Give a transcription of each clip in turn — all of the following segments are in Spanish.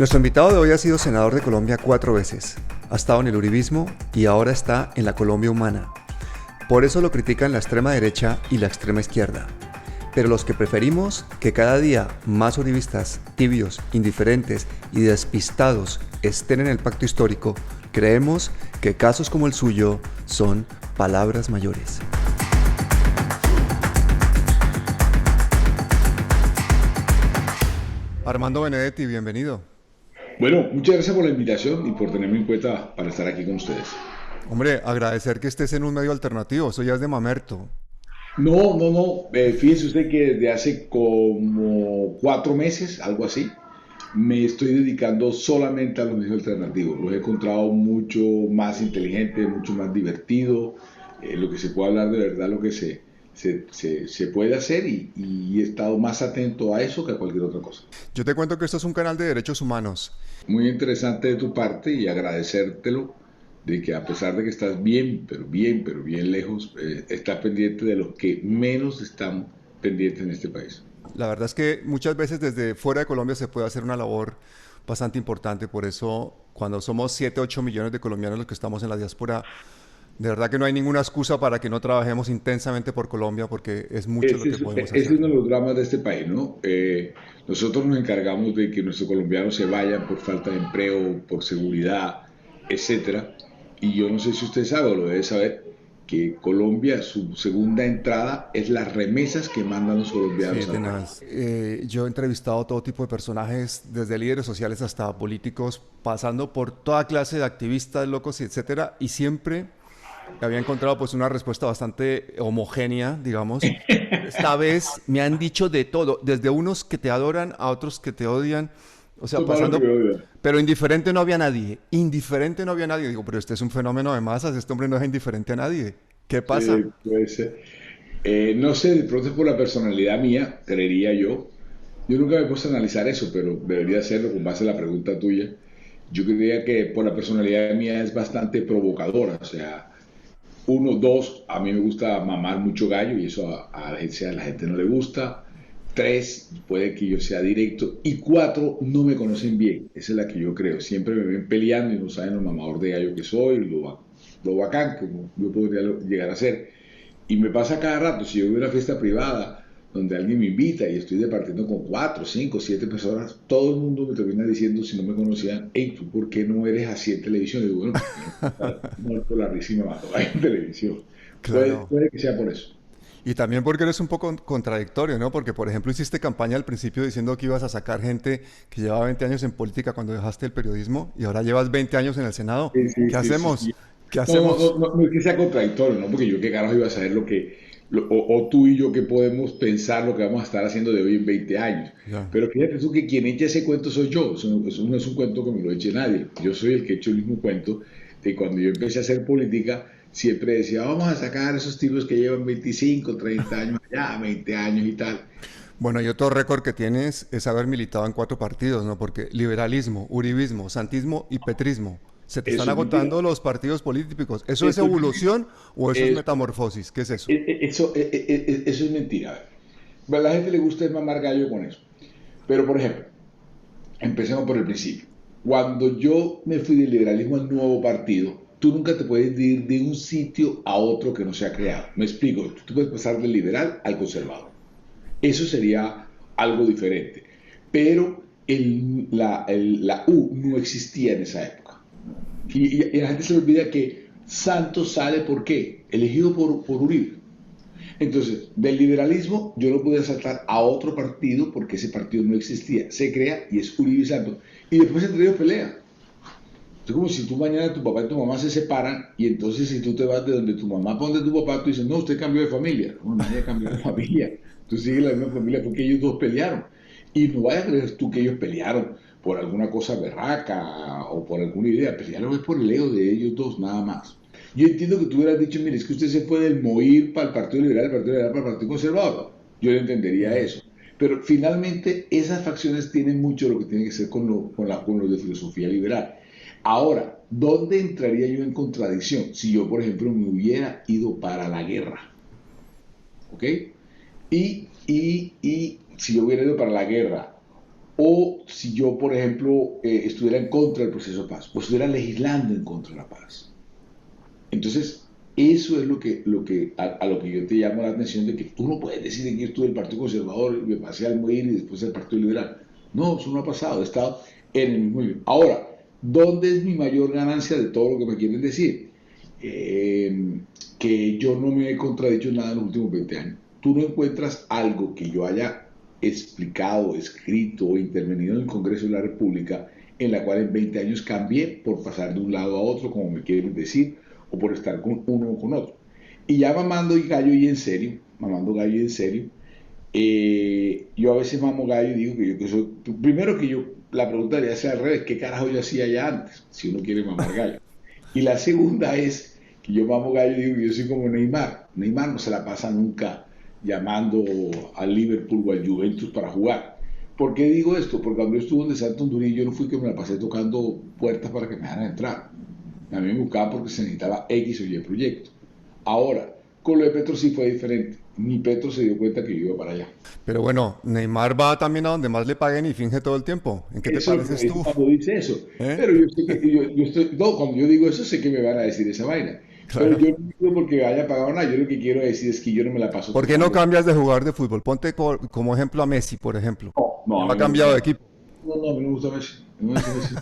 Nuestro invitado de hoy ha sido senador de Colombia 4 veces, ha estado en el uribismo y ahora está en la Colombia humana. Por eso lo critican la extrema derecha y la extrema izquierda. Pero los que preferimos que cada día más uribistas, tibios, indiferentes y despistados estén en el pacto histórico, creemos que casos como el suyo son palabras mayores. Armando Benedetti, bienvenido. Bueno, muchas gracias por la invitación y por tenerme en cuenta para estar aquí con ustedes. Hombre, agradecer que estés en un medio alternativo, eso ya es de mamerto. No. Fíjese usted que desde hace como 4 meses, algo así, me estoy dedicando solamente a los medios alternativos. Los he encontrado mucho más inteligente, mucho más divertido, lo que se puede hablar de verdad, lo que se puede hacer y he estado más atento a eso que a cualquier otra cosa. Yo te cuento que esto es un canal de derechos humanos. Muy interesante de tu parte y agradecértelo de que a pesar de que estás pero bien lejos, estás pendiente de los que menos están pendientes en este país. La verdad es que muchas veces desde fuera de Colombia se puede hacer una labor bastante importante, por eso cuando somos 7, 8 millones de colombianos los que estamos en la diáspora, de verdad que no hay ninguna excusa para que no trabajemos intensamente por Colombia porque es mucho lo que podemos Ese es hacer. uno de los dramas de este país, ¿no? Nosotros nos encargamos de que nuestros colombianos se vayan por falta de empleo, por seguridad, etcétera. Y yo no sé si usted sabe o lo debe saber, que Colombia, su segunda entrada es las remesas que mandan los Sí, colombianos al país. tenaz. Yo he entrevistado todo tipo de personajes, desde líderes sociales hasta políticos, pasando por toda clase de activistas, locos, y etcétera, y siempre había encontrado pues una respuesta bastante homogénea, digamos. Esta vez me han dicho de todo, desde unos que te adoran a otros que te odian, o sea, Eso es malo que pasando, me oiga. pero indiferente no había nadie, indiferente no había nadie. Digo, pero este es un fenómeno de masas, este hombre no es indiferente a nadie. ¿Qué pasa? Puede ser. No sé, de pronto es por la personalidad mía, creería yo. Yo nunca me he puesto a analizar eso, pero debería hacerlo con base a la pregunta tuya. Yo creía que por la personalidad mía es bastante provocadora, o sea, uno, dos, a mí me gusta mamar mucho gallo y eso a la gente no le gusta. Tres, puede que yo sea directo. Y cuatro, no me conocen bien. Esa es la que yo creo. Siempre me ven peleando y no saben lo mamador de gallo que soy, lo bacán que yo podría llegar a ser. Y me pasa cada rato, si yo voy a una fiesta privada donde alguien me invita y estoy departiendo con 4, 5, 7 personas, todo el mundo me termina diciendo, si no me conocían, hey, ¿tú por qué no eres así en televisión? Y digo, bueno, muerto la risa y me mató ahí en televisión. Claro. Puede que sea por eso. Y también porque eres un poco contradictorio, ¿no? Porque, por ejemplo, hiciste campaña al principio diciendo que ibas a sacar gente que llevaba 20 años en política cuando dejaste el periodismo y ahora llevas 20 años en el Senado. ¿Qué hacemos? Sí. ¿Qué hacemos? No es que sea contradictorio, ¿no? Porque yo qué carajo iba a saber o tú y yo que podemos pensar lo que vamos a estar haciendo de hoy en 20 años. Ya. Pero fíjate tú que quien echa ese cuento soy yo, eso no es un cuento que me lo eche nadie. Yo soy el que echo el mismo cuento de cuando yo empecé a hacer política, siempre decía, vamos a sacar esos tipos que llevan 25, 30 años allá, 20 años y tal. Bueno, y otro récord que tienes es haber militado en 4 partidos, ¿no? Porque liberalismo, uribismo, santismo y petrismo. Se te están Eso es mentira. agotando los partidos políticos. ¿Eso es Eso es mentira. evolución o eso es Eso, metamorfosis? ¿Qué es eso? eso es mentira. A ver, a la gente le gusta es mamar gallo con eso. Pero, por ejemplo, empecemos por el principio. Cuando yo me fui del liberalismo al nuevo partido, tú nunca te puedes ir de un sitio a otro que no se ha creado. Me explico, tú puedes pasar del liberal al conservador. Eso sería algo diferente. Pero la U no existía en esa época. Y a la gente se le olvida que Santos sale ¿por qué? Elegido por Uribe. Entonces, del liberalismo yo no pude saltar a otro partido porque ese partido no existía. Se crea y es Uribe y Santos. Y después entre ellos pelea. Es como si tú mañana tu papá y tu mamá se separan y entonces si tú te vas de donde tu mamá pone tu papá, tú dices, no, usted cambió de familia. No, nadie cambió de familia. Tú sigues la misma familia porque ellos dos pelearon. Y no vayas a creer tú que ellos pelearon por alguna cosa berraca o por alguna idea. Pelearon es por el ego de ellos dos, nada más. Yo entiendo que tú hubieras dicho, mire, es que usted se fue del MOIR para el Partido Liberal, el Partido Liberal para el Partido Conservador. Yo le entendería Ya. eso. Pero finalmente esas facciones tienen mucho lo que tiene que ver con los de filosofía liberal. Ahora, ¿dónde entraría yo en contradicción? Si yo, por ejemplo, me hubiera ido para la guerra, ¿ok? Y si yo hubiera ido para la guerra o si yo, por ejemplo, estuviera en contra del proceso de paz, o estuviera legislando en contra de la paz. Entonces, eso es a lo que yo te llamo la atención de que tú no puedes decir que yo estuve en el Partido Conservador y me pasé al MOIR y después al Partido Liberal. No, eso no ha pasado, he estado en el mismo nivel. Ahora, ¿dónde es mi mayor ganancia de todo lo que me quieren decir? Que yo no me he contradicho en nada en los últimos 20 años. Tú no encuentras algo que yo haya explicado, escrito o intervenido en el Congreso de la República en la cual en 20 años cambié por pasar de un lado a otro, como me quieren decir, o por estar con uno o con otro. Y ya mamando gallo y en serio, yo a veces mamo gallo y digo que yo que soy, primero que yo, la pregunta debería ser al revés, ¿qué carajo yo hacía ya antes? Si uno quiere mamar gallo. Y la segunda es que yo mamo gallo y digo que yo soy como Neymar. Neymar no se la pasa nunca llamando al Liverpool o al Juventus para jugar. ¿Por qué digo esto? Porque cuando yo estuve en De Santo Honduras yo no fui que me la pasé tocando puertas para que me dejaran entrar. A mí me buscaba porque se necesitaba X o Y proyecto. Ahora, con lo de Petro sí fue diferente. Ni Petro se dio cuenta que yo iba para allá. Pero bueno, Neymar va también a donde más le paguen y finge todo el tiempo. ¿En qué te Eso es lo que pareces me dice tú? cuando dice eso. ¿Eh? Pero yo sé que yo estoy, no, cuando yo digo eso sé que me van a decir esa vaina. Pero Claro. yo no digo porque haya pagado nada. Yo lo que quiero decir es que yo no me la paso ¿Por qué no tocando. cambias de jugador de fútbol? Ponte como ejemplo a Messi, por ejemplo. No, no, Él a no ha mí no me cambiado gusta. de equipo. No, no, a mí no me gusta Messi. A mí no me gusta Messi.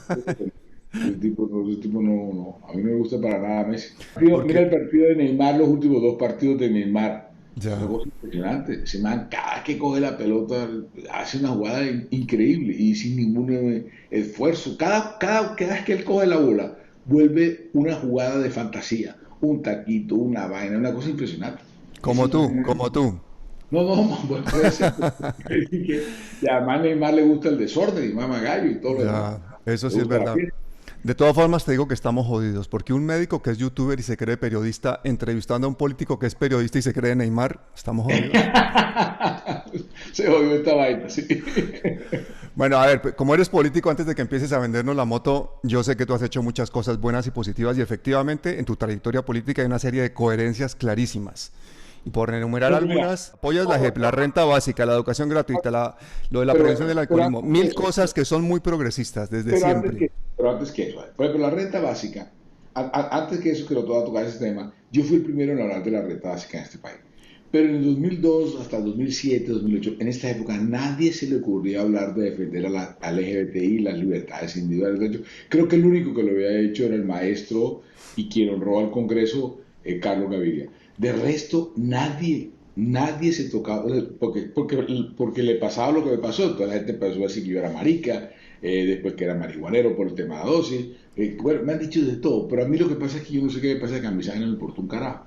Ese tipo no, no. A mí no me gusta para nada Messi. Mira Porque, el partido de Neymar, los últimos dos partidos de Neymar. Es una ya. cosa impresionante. Ese man, cada vez que coge la pelota, hace una jugada increíble y sin ningún esfuerzo. Cada vez que él coge la bola, vuelve una jugada de fantasía. Un taquito, una vaina, una cosa impresionante. Es Como tú, como tú. no, no, bueno, puede ser. Y además a Neymar le gusta el desorden y mama gallo y todo lo demás. Ya, eso Le sí es gusta la verdad. fiesta. De todas formas, te digo que estamos jodidos, porque un médico que es youtuber y se cree periodista, entrevistando a un político que es periodista y se cree Neymar, estamos jodidos. Se jodió esta vaina, sí. Bueno, a ver, como eres político, antes de que empieces a vendernos la moto, yo sé que tú has hecho muchas cosas buenas y positivas y efectivamente en tu trayectoria política hay una serie de coherencias clarísimas. Y por enumerar Pero mira, algunas, apoyas la JEP, la renta básica, la educación gratuita, lo de la pero, prevención del pero alcoholismo, antes que mil eso, cosas que son muy progresistas desde pero antes siempre. que, pero antes que eso, por ejemplo, la renta básica, antes que eso, que lo toca tocar ese tema, yo fui el primero en hablar de la renta básica en este país. Pero en el 2002 hasta el 2007, 2008, en esta época nadie se le ocurría hablar de defender al LGBTI, las libertades individuales. De hecho, creo que el único que lo había hecho era el maestro y quien honró al Congreso, Carlos Gaviria. De resto, nadie se tocaba, porque le pasaba lo que me pasó. Toda la gente empezó a decir que yo era marica, después que era marihuanero por el tema de la dosis. Bueno, me han dicho de todo, pero a mí lo que pasa es que yo no sé qué me pasa, que a mi sangre no me importa un carajo.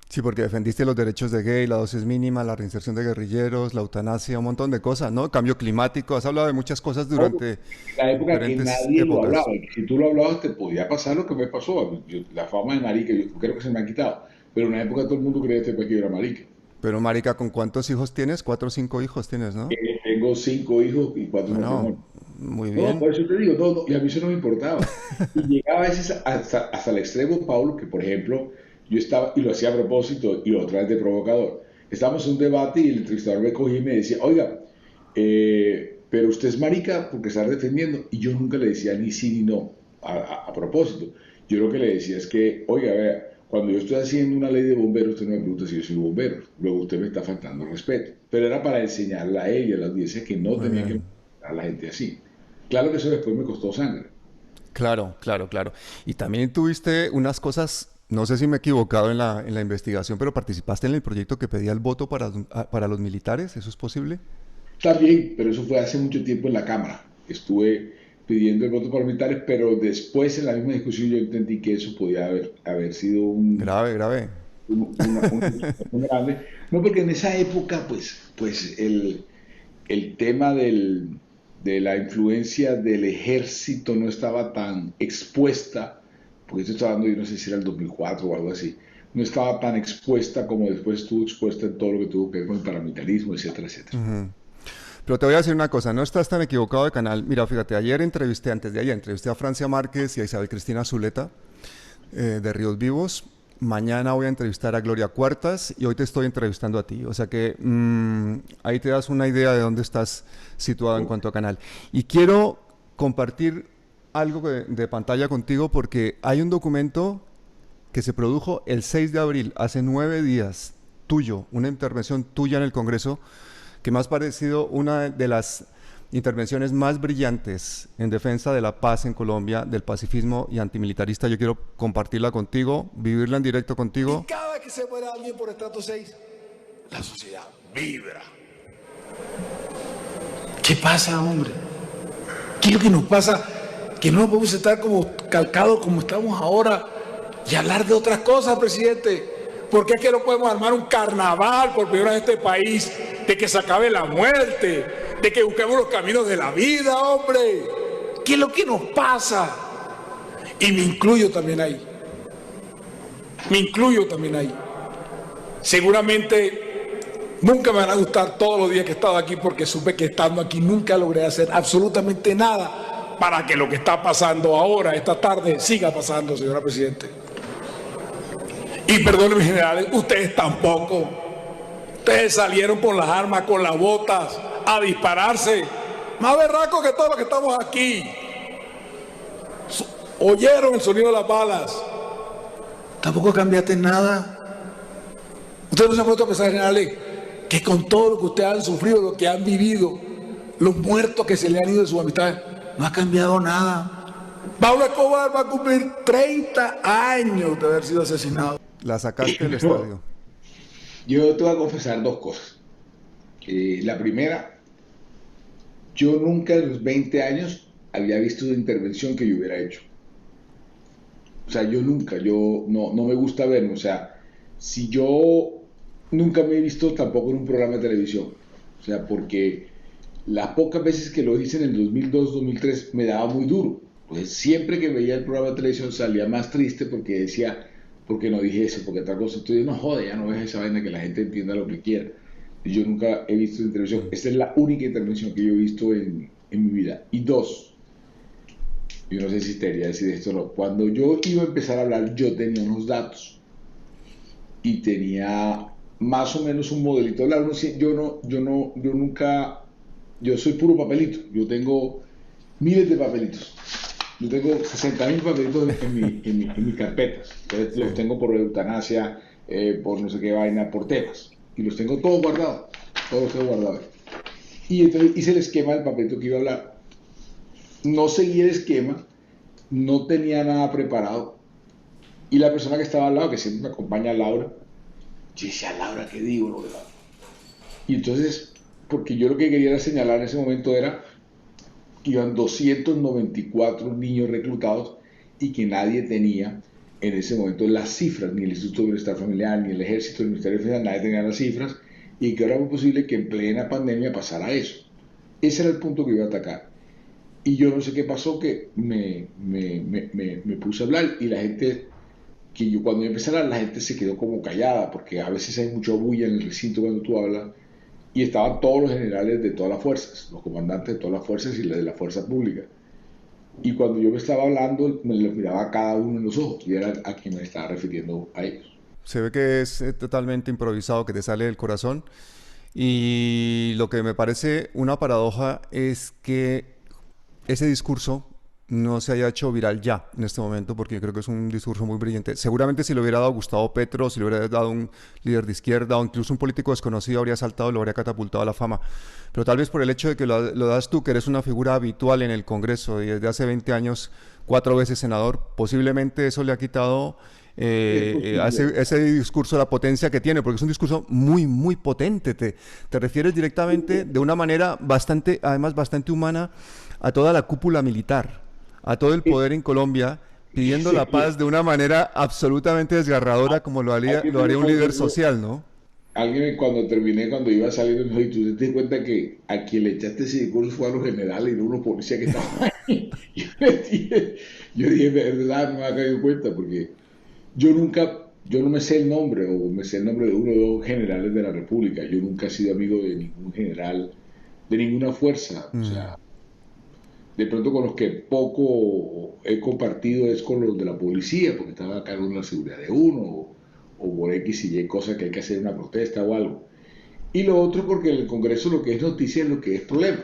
Sí, porque defendiste los derechos de gay, la dosis mínima, la reinserción de guerrilleros, la eutanasia, un montón de cosas, ¿no? Cambio climático, has hablado de muchas cosas durante La época que diferentes nadie lo hablaba, épocas. y si tú lo hablabas te podía pasar lo que me pasó. La fama de marica, yo creo que se me ha quitado, pero en una época todo el mundo creía que yo era marica. Pero marica, ¿con cuántos hijos tienes? Cuatro o cinco hijos tienes, ¿no? Tengo 5 hijos y 4 matrimonios. Bueno, muy No, bien. por eso te digo, no, no, y a mí eso no me importaba. Y llegaba a veces hasta el extremo, Pablo, que por ejemplo, yo estaba, y lo hacía a propósito, y lo otra vez de provocador. Estábamos en un debate y el entrevistador me cogía y me decía, oiga, pero usted es marica porque está defendiendo. Y yo nunca le decía ni sí ni no, a propósito. Yo lo que le decía es que, oiga, vea, cuando yo estoy haciendo una ley de bomberos, usted no me pregunta si yo soy bombero. Luego usted me está faltando el respeto. Pero era para enseñarle a ella, a la audiencia, que no Muy tenía que bien. a la gente así. Claro que eso después me costó sangre. Claro, claro, claro. Y también tuviste unas cosas, no sé si me he equivocado en la investigación, pero participaste en el proyecto que pedía el voto para los militares, ¿eso es posible? También, pero eso fue hace mucho tiempo en la Cámara. Estuve pidiendo el voto para los militares, pero después en la misma discusión yo entendí que eso podía haber sido Grave, grave. una discusión muy grande. No, porque en esa época, pues el tema de la influencia del ejército no estaba tan expuesta, porque esto estaba hablando, yo no sé si era el 2004 o algo así, no estaba tan expuesta como después estuvo expuesta en todo lo que tuvo que ver con el paramilitarismo, etcétera, etcétera. Pero te voy a decir una cosa, no estás tan equivocado de canal. Mira, fíjate, antes de ayer entrevisté a Francia Márquez y a Isabel Cristina Zuleta de Ríos Vivos. mañana voy a entrevistar a Gloria Cuartas y hoy te estoy entrevistando a ti. O sea que ahí te das una idea de dónde estás situado en cuanto a canal. Y quiero compartir algo de pantalla contigo porque hay un documento que se produjo el 6 de abril, hace 9 días, tuyo, una intervención tuya en el Congreso, que me ha parecido una de las intervenciones más brillantes en defensa de la paz en Colombia, del pacifismo y antimilitarista. Yo quiero compartirla contigo, vivirla en directo contigo. Y cada vez que se muere alguien por estrato 6, la sociedad vibra. ¿Qué pasa, hombre? ¿Qué es lo que nos pasa? Que no podemos estar como calcados como estamos ahora y hablar de otras cosas, presidente. ¿Por qué es que no podemos armar un carnaval por primera vez en este país de que se acabe la muerte, de que busquemos los caminos de la vida, hombre? ¿Qué es lo que nos pasa? Y me incluyo también ahí. Seguramente nunca me van a gustar todos los días que he estado aquí porque supe que estando aquí nunca logré hacer absolutamente nada para que lo que está pasando ahora, esta tarde, siga pasando, señora Presidente. Y perdónenme, generales, ustedes tampoco. Ustedes salieron con las armas, con las botas, a dispararse. Más berracos que todos los que estamos aquí. Oyeron el sonido de las balas. Tampoco cambiaste nada. Ustedes no se han puesto a pensar, generales, que con todo lo que ustedes han sufrido, lo que han vivido, los muertos que se le han ido de sus amistades, no ha cambiado nada. Pablo Escobar va a cumplir 30 años de haber sido asesinado. La sacaste del estadio. Yo te voy a confesar dos cosas. La primera, yo nunca en los 20 años había visto una intervención que yo hubiera hecho. O sea, yo no me gusta verme. O sea, si yo nunca me he visto tampoco en un programa de televisión. O sea, porque las pocas veces que lo hice en el 2002, 2003 me daba muy duro. Pues siempre que veía el programa de televisión salía más triste porque decía, ¿por qué no dije eso? Porque tal cosa. Entonces, no jode, ya no ves esa vaina, que la gente entienda lo que quiera. Y yo nunca he visto intervención. Esta es la única intervención que yo he visto en mi vida. Y dos, yo no sé si te debería decir esto o no. Cuando yo iba a empezar a hablar, yo tenía unos datos. Y tenía más o menos un modelito de hablar. Yo soy puro papelito. Yo tengo miles de papelitos. Yo tengo 60.000 papelitos en mis carpetas. Entonces, los tengo por eutanasia, por no sé qué vaina, por temas. Y los tengo todos guardados. Y entonces hice el esquema del papelito que iba a hablar. No seguí el esquema, no tenía nada preparado. Y la persona que estaba al lado, que siempre me acompaña, Laura, yo decía, Laura, ¿qué digo? No, y entonces, porque yo lo que quería señalar en ese momento era que iban 294 niños reclutados y que nadie tenía en ese momento las cifras, ni el Instituto de Bienestar Familiar, ni el Ejército, ni el Ministerio de Defensa, nadie tenía las cifras, y que era muy posible que en plena pandemia pasara eso. Ese era el punto que iba a atacar. Y yo no sé qué pasó, que me puse a hablar, y la gente, cuando yo empecé a hablar, la gente se quedó como callada, porque a veces hay mucha bulla en el recinto cuando tú hablas, y estaban todos los generales de todas las fuerzas, los comandantes de todas las fuerzas y las de la fuerza pública. Y cuando yo me estaba hablando, me lo miraba a cada uno en los ojos, y era a quien me estaba refiriendo a ellos. Se ve que es totalmente improvisado, que te sale del corazón. Y lo que me parece una paradoja es que ese discurso no se haya hecho viral ya, en este momento, porque yo creo que es un discurso muy brillante. Seguramente si lo hubiera dado Gustavo Petro, si lo hubiera dado un líder de izquierda o incluso un político desconocido, habría saltado, lo habría catapultado a la fama. Pero tal vez por el hecho de que lo das tú, que eres una figura habitual en el Congreso y desde hace 20 años, 4 veces senador, posiblemente eso le ha quitado a ese discurso la potencia que tiene, porque es un discurso muy, muy potente. Te refieres directamente de una manera además bastante humana, a toda la cúpula militar, a todo el poder en Colombia, pidiendo la paz de una manera absolutamente desgarradora, como lo haría un líder social, ¿no? Alguien cuando iba a salir, me dijo, ¿tú te das cuenta que a quien le echaste ese discurso fue a los generales y no a los policías que estaban ahí? Yo dije, verdad, no me había caído cuenta, porque yo no me sé el nombre, o me sé el nombre de uno o dos generales de la República. Yo nunca he sido amigo de ningún general, de ninguna fuerza, o sea, De pronto con los que poco he compartido es con los de la policía, porque estaba a cargo de la seguridad de uno, o por X y Y cosas que hay que hacer una protesta o algo. Y lo otro porque en el Congreso lo que es noticia es lo que es problema.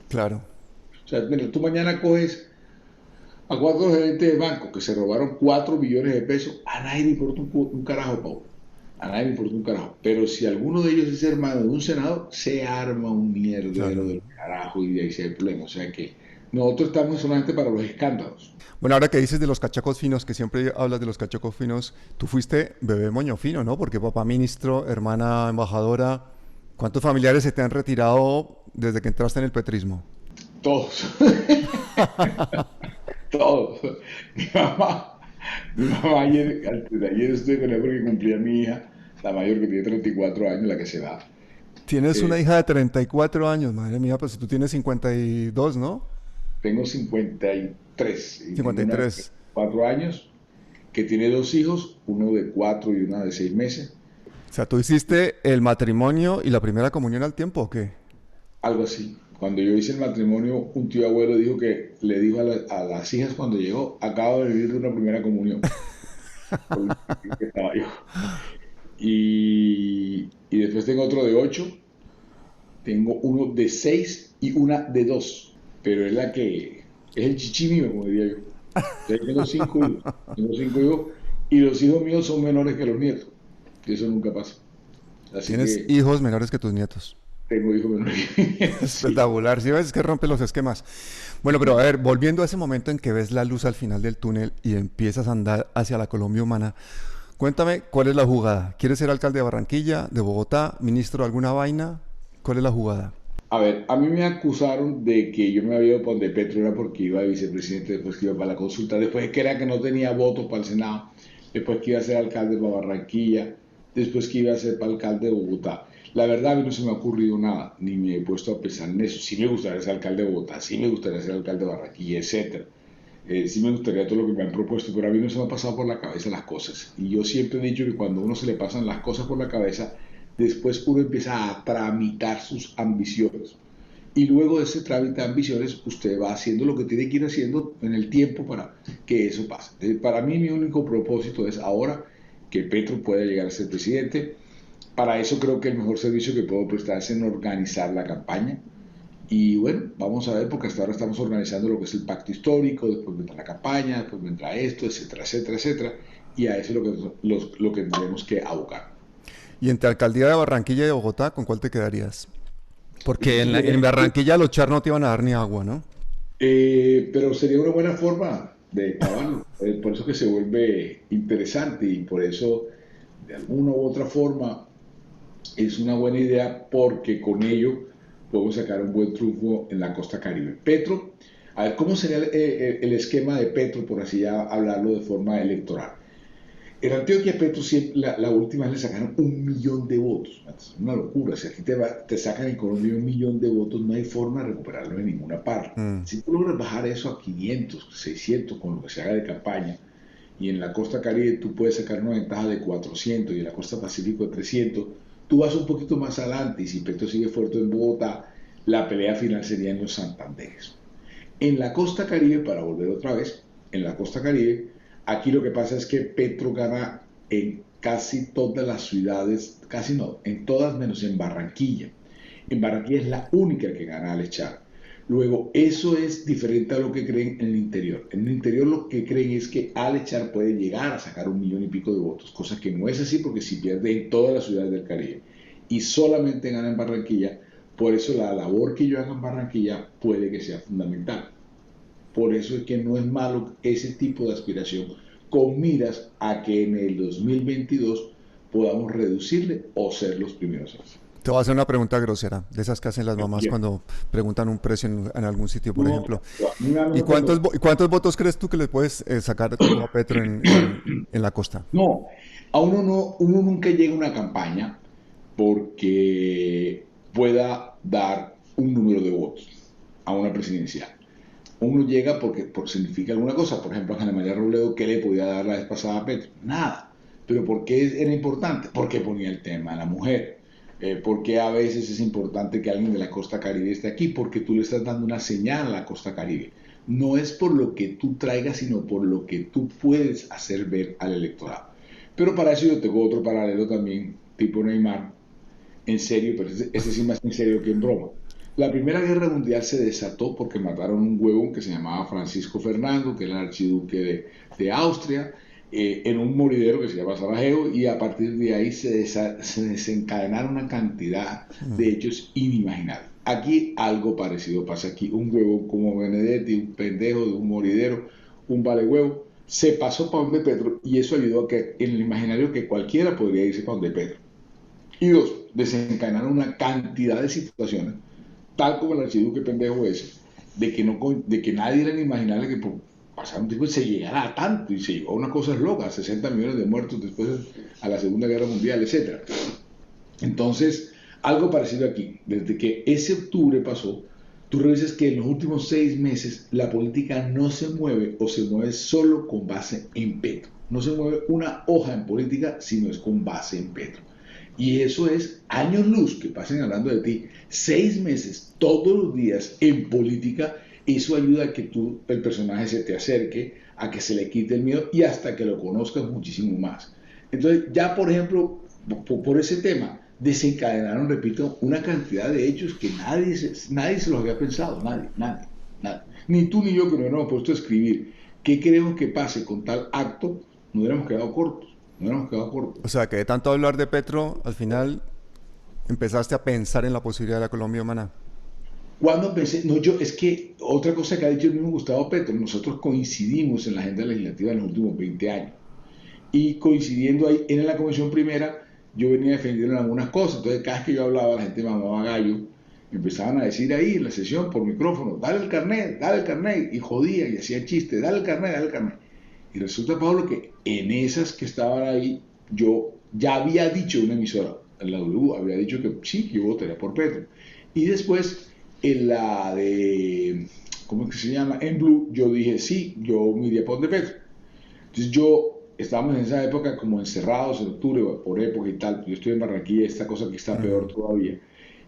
Claro. O sea, mira, tú mañana coges a 4 gerentes de banco que se robaron 4 millones de pesos, a nadie le importa un carajo, Pau. A nadie le importa un carajo. Pero si alguno de ellos es hermano de un senador, se arma un mierdero Claro. del carajo y de ahí se hay problema. O sea que nosotros estamos solamente para los escándalos. Bueno, ahora que dices de los cachacos finos, que siempre hablas de los cachacos finos, tú fuiste bebé moño fino, ¿no? Porque papá ministro, hermana embajadora, ¿cuántos familiares se te han retirado desde que entraste en el petrismo? Todos. Todos. Mi mamá, mi mamá ayer, antes de ayer estoy con ella porque cumplía mi hija, la mayor que tiene 34 años, la que se va. Tienes Eh, una hija de 34 años, madre mía, pues si tú tienes 52, ¿no? Tengo 53 y tengo una de 53. 4 años que tiene 2 hijos, uno de 4 y una de 6 meses, O sea, ¿tú hiciste el matrimonio y la primera comunión al tiempo o qué? algo así. Cuando yo hice el matrimonio, un tío abuelo dijo que le dijo a las hijas cuando llegó, acabo de vivir de una primera comunión. Con el que estaba yo. Y después tengo otro de 8, tengo uno de 6 y una de 2. Pero es la que es el chichi mío, como diría yo. Entonces, tengo 5 hijos. Tengo 5 hijos y los hijos míos son menores que los nietos. Y eso nunca pasa. Así Tienes que hijos menores que tus nietos. tengo hijos menores que mis nietos, sí. Espectacular, ¿sí ves que rompe los esquemas? Bueno, pero a ver, volviendo a ese momento en que ves la luz al final del túnel y empiezas a andar hacia la Colombia humana, cuéntame cuál es la jugada. ¿Quieres ser alcalde de Barranquilla, de Bogotá, ministro de alguna vaina? ¿Cuál es la jugada? A ver, a mí me acusaron de que yo me había ido para donde Petro era porque iba de vicepresidente, después que iba para la consulta, después que era que no tenía votos para el Senado, después que iba a ser alcalde para Barranquilla, después que iba a ser para alcalde de Bogotá. La verdad a mí no se me ha ocurrido nada, ni me he puesto a pensar en eso. Sí me gustaría ser alcalde de Bogotá, sí me gustaría ser alcalde de Barranquilla, etcétera. Sí me gustaría todo lo que me han propuesto, pero a mí no se me ha pasado por la cabeza las cosas. Y yo siempre he dicho que cuando a uno se le pasan las cosas por la cabeza, después uno empieza a tramitar sus ambiciones. Y luego de ese trámite de ambiciones, usted va haciendo lo que tiene que ir haciendo en el tiempo para que eso pase. Entonces, para mí mi único propósito es ahora que Petro pueda llegar a ser presidente. Para eso creo que el mejor servicio que puedo prestar es en organizar la campaña. Y bueno, vamos a ver, porque hasta ahora estamos organizando lo que es el pacto histórico, después vendrá la campaña, después vendrá esto, etcétera, etcétera, etcétera. Y a eso es lo que tenemos que abocar. Y entre alcaldía de Barranquilla y de Bogotá, ¿con cuál te quedarías? Porque en Eh, Barranquilla los char no te iban a dar ni agua, ¿no? pero sería una buena forma de acabarlo. Por eso que se vuelve interesante y por eso, de alguna u otra forma, es una buena idea porque con ello podemos sacar un buen triunfo en la costa Caribe. Petro, a ver, ¿cómo sería el esquema de Petro, por así ya hablarlo de forma electoral? En Antioquia Petro siempre, la última vez le sacaron 1 millón de votos. Es una locura. Si aquí te sacan en Colombia 1 millón de votos, no hay forma de recuperarlo en ninguna parte. Mm. Si tú logras bajar eso a 500, 600 con lo que se haga de campaña, y en la costa Caribe tú puedes sacar una ventaja de 400 y en la costa Pacífico de 300, tú vas un poquito más adelante y si Petro sigue fuerte en Bogotá, la pelea final sería en los Santanderes. En la costa Caribe, para volver otra vez, en la costa Caribe, aquí lo que pasa es que Petro gana en casi todas las ciudades, casi no, en todas menos en Barranquilla. En Barranquilla es la única que gana al echar. Luego, eso es diferente a lo que creen en el interior. En el interior lo que creen es que al echar puede llegar a sacar 1 millón y pico de votos, cosa que no es así porque si pierde en todas las ciudades del Caribe y solamente gana en Barranquilla, por eso la labor que yo haga en Barranquilla puede que sea fundamental. Por eso es que no es malo ese tipo de aspiración, con miras a que en el 2022 podamos reducirle o ser los primeros. Te voy a hacer una pregunta grosera, de esas que hacen las mamás Bien. cuando preguntan un precio en algún sitio, por No, ejemplo. a mí me ¿Y hablan cuántos, cuando... cuántos votos crees tú que le puedes sacar tú a Petro en la costa? No, a uno no, uno nunca llega a una campaña porque pueda dar un número de votos a una presidencial. Uno llega porque significa alguna cosa. Por ejemplo, a Ana María Robledo, ¿qué le podía dar la vez pasada a Petro? Nada. ¿Pero por qué era importante? Porque ponía el tema de la mujer. ¿Por qué a veces es importante que alguien de la costa Caribe esté aquí? Porque tú le estás dando una señal a la costa Caribe. No es por lo que tú traigas, sino por lo que tú puedes hacer ver al electorado. Pero para eso yo tengo otro paralelo también, tipo Neymar, en serio, pero ese sí más en serio que en broma. La Primera Guerra Mundial se desató porque mataron un huevón que se llamaba Francisco Fernando, que era el archiduque de Austria, en un moridero que se llama Sarajevo, y a partir de ahí se desencadenaron una cantidad de hechos inimaginables. Aquí algo parecido pasa aquí. Un huevón como Benedetti, un pendejo de un moridero, un vale huevo, se pasó para donde Petro, y eso ayudó a que en el imaginario que cualquiera podría irse para donde Petro. Y dos, desencadenaron una cantidad de situaciones, tal como el archiduque pendejo ese, de que nadie era imaginable que por pasar un tiempo se llegara a tanto, y se llegó a unas cosas locas, 60 millones de muertos después a la Segunda Guerra Mundial, etc. Entonces, algo parecido aquí. Desde que ese octubre pasó, tú revisas que en los últimos 6 meses la política no se mueve, o se mueve solo con base en Petro. No se mueve una hoja en política, sino es con base en Petro. Y eso es años luz que pasen hablando de ti. 6 meses todos los días en política, eso ayuda a que el personaje se te acerque, a que se le quite el miedo y hasta que lo conozcas muchísimo más. Entonces ya, por ejemplo, por ese tema desencadenaron, repito, una cantidad de hechos que nadie se los había pensado, nadie. Ni tú ni yo, que nos hubiéramos puesto a escribir qué queremos que pase con tal acto, nos hubiéramos quedado cortos. O sea, que de tanto hablar de Petro, al final empezaste a pensar en la posibilidad de la Colombia humana. Cuando pensé, no, es que otra cosa que ha dicho el mismo Gustavo Petro, nosotros coincidimos en la agenda legislativa en los últimos 20 años. Y coincidiendo ahí, en la Comisión Primera, yo venía defendiendo algunas cosas. Entonces, cada vez que yo hablaba, la gente me mamaba gallo. Me empezaban a decir ahí en la sesión por micrófono, dale el carnet, y jodían y hacían chistes, dale el carnet. Y resulta, Pablo, que en esas que estaban ahí, yo ya había dicho en una emisora, en la W, había dicho que sí, yo votaría por Petro. Y después, en la de, ¿cómo es que se llama? En Blue, yo dije sí, yo me iría por donde Petro. Entonces estábamos en esa época como encerrados en octubre, por época y tal. Yo estoy en Barranquilla, esta cosa que está peor todavía.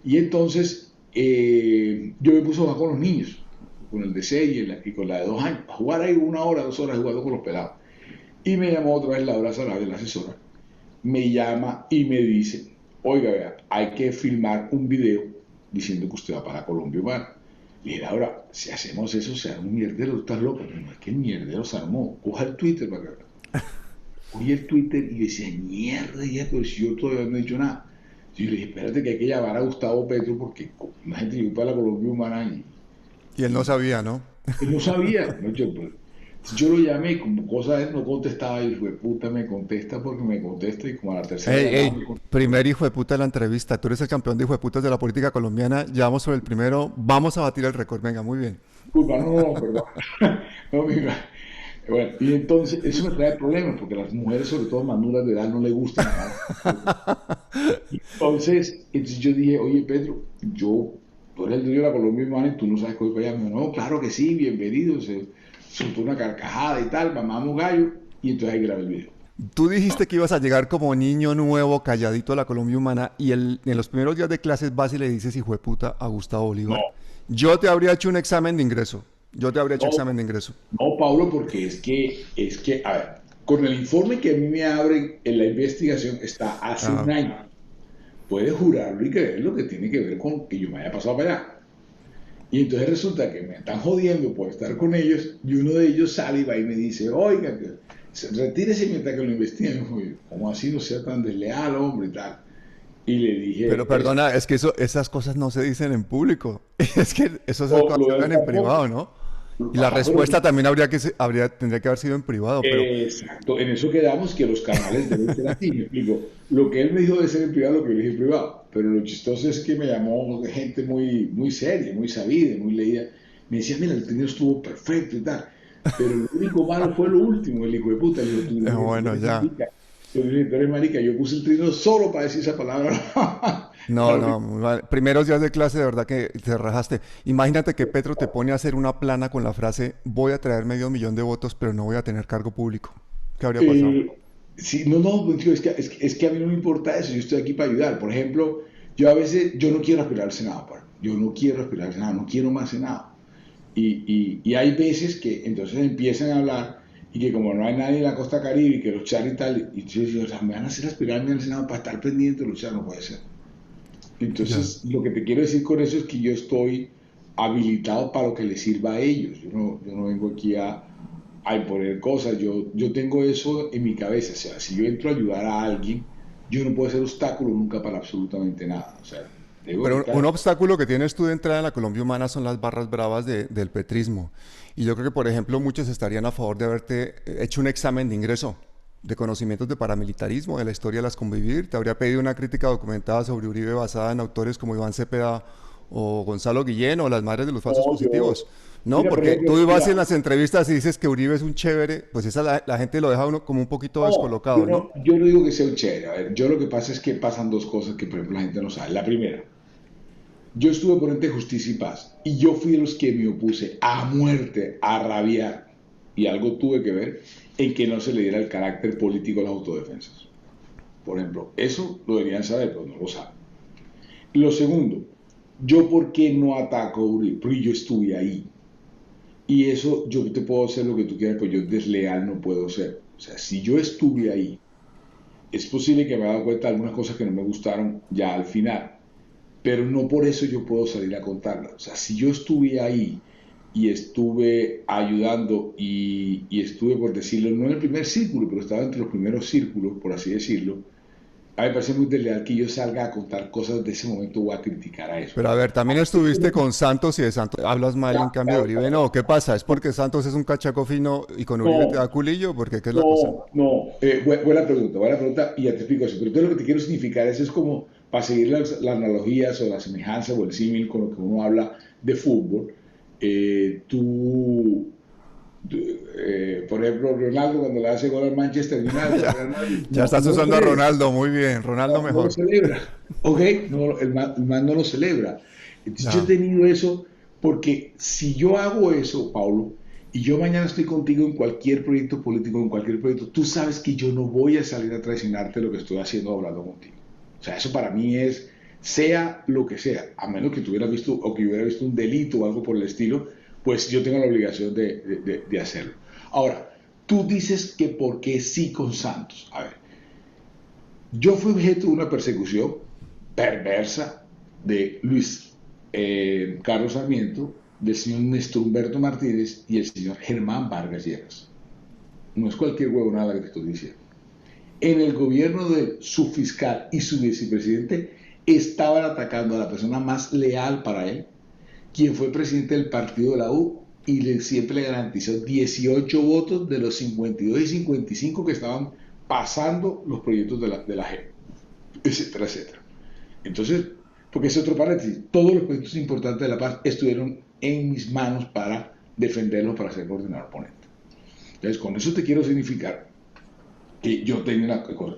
Y entonces, yo me puse a jugar con los niños, con el de 6 y con la de 2 años, a jugar ahí 1 hora, 2 horas jugando con los pelados. Y me llamó otra vez Laura Sarabia, la asesora, me llama y me dice, oiga, vea, hay que filmar un video diciendo que usted va para Colombia Humana. Le dije, Laura, si hacemos eso se arma un mierdero, tú estás loca. Pero no es que el mierdero se armó, coja el Twitter para que... Cogí el Twitter y decía, mierda, ya, pero si yo todavía no he dicho nada. Y yo le dije, espérate que hay que llamar a Gustavo Petro porque la gente llegó para la Colombia Humana y él no sabía, ¿no? Él no sabía. ¿No? Yo lo llamé y como cosa de él no contestaba, y el hijo de puta me contesta porque me contesta, y como a la tercera... Primer hijo de puta de la entrevista. Tú eres el campeón de hijo de putas de la política colombiana. Ya vamos sobre el primero. Vamos a batir el récord. Venga, muy bien. Disculpa, perdón. No, mira. Bueno, y entonces eso me trae problemas porque a las mujeres, sobre todo maduras de edad, no les gusta nada. Entonces yo dije, oye Pedro, tú eres el dueño de la Colombia Humana y tú no sabes cómo ir para allá. Me dijo, no, claro que sí, bienvenido. Se soltó una carcajada y tal, mamamos gallo, y entonces ahí grabé el video. Tú dijiste que ibas a llegar como niño nuevo, calladito a la Colombia Humana, y en los primeros días de clases vas y le dices hijo de puta a Gustavo Bolívar. No. Yo te habría hecho un examen de ingreso. No, Pablo, porque es que, a ver, con el informe que a mí me abren en la investigación está hace un año. Puedes jurarlo y creerlo que tiene que ver con que yo me haya pasado para allá. Y entonces resulta que me están jodiendo por estar con ellos, y uno de ellos sale y va y me dice, oiga, retírese mientras que lo investiguen. ¿Cómo así? No sea tan desleal, hombre, y tal. Y le dije... Pero perdona, es que esas cosas no se dicen en público. Es que eso se hablan en privado, ¿no? Y la respuesta también tendría que haber sido en privado. Pero... Exacto, en eso quedamos, que los canales deben ser así. Me explico. Lo que él me dijo de ser en privado, lo que yo le dije en privado. Pero lo chistoso es que me llamó gente muy, muy seria, muy sabida, muy leída. Me decía, mira, el tenido estuvo perfecto y tal. Pero lo único malo fue lo último, el hijo de puta. Bueno, ya. Yo dije, pero marica, yo puse el trino solo para decir esa palabra. No, primeros días de clase de verdad que te rajaste. Imagínate que Petro te pone a hacer una plana con la frase, voy a traer 500.000 de votos, pero no voy a tener cargo público. ¿Qué habría pasado? Sí, es que a mí no me importa eso, yo estoy aquí para ayudar. Por ejemplo, Yo a veces, yo no quiero aspirar al Senado, yo no quiero aspirar al Senado, no quiero más Senado. Y hay veces que entonces empiezan a hablar y que como no hay nadie en la costa caribe y que luchar y tal, y yo digo, o sea, me van a hacer aspirarme al Senado para estar pendiente de luchar, no puede ser. Entonces, lo que te quiero decir con eso es que yo estoy habilitado para lo que les sirva a ellos. Yo no vengo aquí a imponer cosas, yo tengo eso en mi cabeza. O sea, si yo entro a ayudar a alguien, yo no puedo ser obstáculo nunca para absolutamente nada. O sea, Pero un obstáculo que tienes tú de entrada en la Colombia humana son las barras bravas del petrismo. Y yo creo que, por ejemplo, muchos estarían a favor de haberte hecho un examen de ingreso de conocimientos de paramilitarismo, de la historia de las convivir. Te habría pedido una crítica documentada sobre Uribe basada en autores como Iván Cepeda o Gonzalo Guillén o las madres de los falsos positivos. No, mira, porque ejemplo, tú vas mira, en las entrevistas y dices que Uribe es un chévere, pues esa la gente lo deja uno como un poquito descolocado, ¿no? yo no digo que sea un chévere. A ver, yo lo que pasa es que pasan dos cosas que, por ejemplo, la gente no sabe. La primera, yo estuve por ente Justicia y Paz y yo fui de los que me opuse a muerte, a rabiar, y algo tuve que ver en que no se le diera el carácter político a las autodefensas. Por ejemplo, eso lo deberían saber, pero no lo saben. Lo segundo, yo por qué no ataco a Uribe, porque yo estuve ahí. Y eso, yo te puedo hacer lo que tú quieras, pero yo desleal no puedo ser. O sea, si yo estuve ahí, es posible que me haya dado cuenta de algunas cosas que no me gustaron ya al final, pero no por eso yo puedo salir a contarlas. O sea, si yo estuve ahí y estuve ayudando y estuve, por decirlo, no en el primer círculo, pero estaba entre los primeros círculos, por así decirlo, a mí me parece muy desleal que yo salga a contar cosas de ese momento o a criticar a eso. Pero a ver, también estuviste con Santos y de Santos hablas mal y en cambio de Uribe no. ¿Qué pasa? ¿Es porque Santos es un cachaco fino y con Uribe te No, da culillo? Porque ¿qué es la cosa? no. Buena pregunta, y ya te explico eso. Pero entonces lo que te quiero significar es como, para seguir las analogías o la semejanza o el símil con lo que uno habla de fútbol, tú, por ejemplo, Ronaldo cuando le hace gol al Manchester United, Ya estás no lo usando a celebra, Ronaldo, muy bien, Ronaldo no lo mejor. celebra, ¿ok? No, el man no lo celebra. Entonces yo he No. tenido eso porque si yo hago eso, Paulo, y yo mañana estoy contigo en cualquier proyecto político, en cualquier proyecto, tú sabes que yo no voy a salir a traicionarte lo que estoy haciendo hablando contigo. O sea, eso para mí es, sea lo que sea, a menos que tuviera visto o que hubiera visto un delito o algo por el estilo, pues yo tengo la obligación de hacerlo. Ahora, tú dices que por qué sí con Santos. A ver, yo fui objeto de una persecución perversa de Luis Carlos Sarmiento, del señor Néstor Humberto Martínez y el señor Germán Vargas Lleras. No es cualquier huevonada que te estoy diciendo. En el gobierno de su fiscal y su vicepresidente estaban atacando a la persona más leal para él, quien fue presidente del partido de la U y siempre le garantizó 18 votos de los 52 y 55 que estaban pasando los proyectos de la JEP, etcétera, etcétera. Entonces, porque es otro paréntesis, todos los proyectos importantes de la paz estuvieron en mis manos para defenderlos, para ser coordinador ponente. Entonces, con eso te quiero significar que yo tenía una cosa.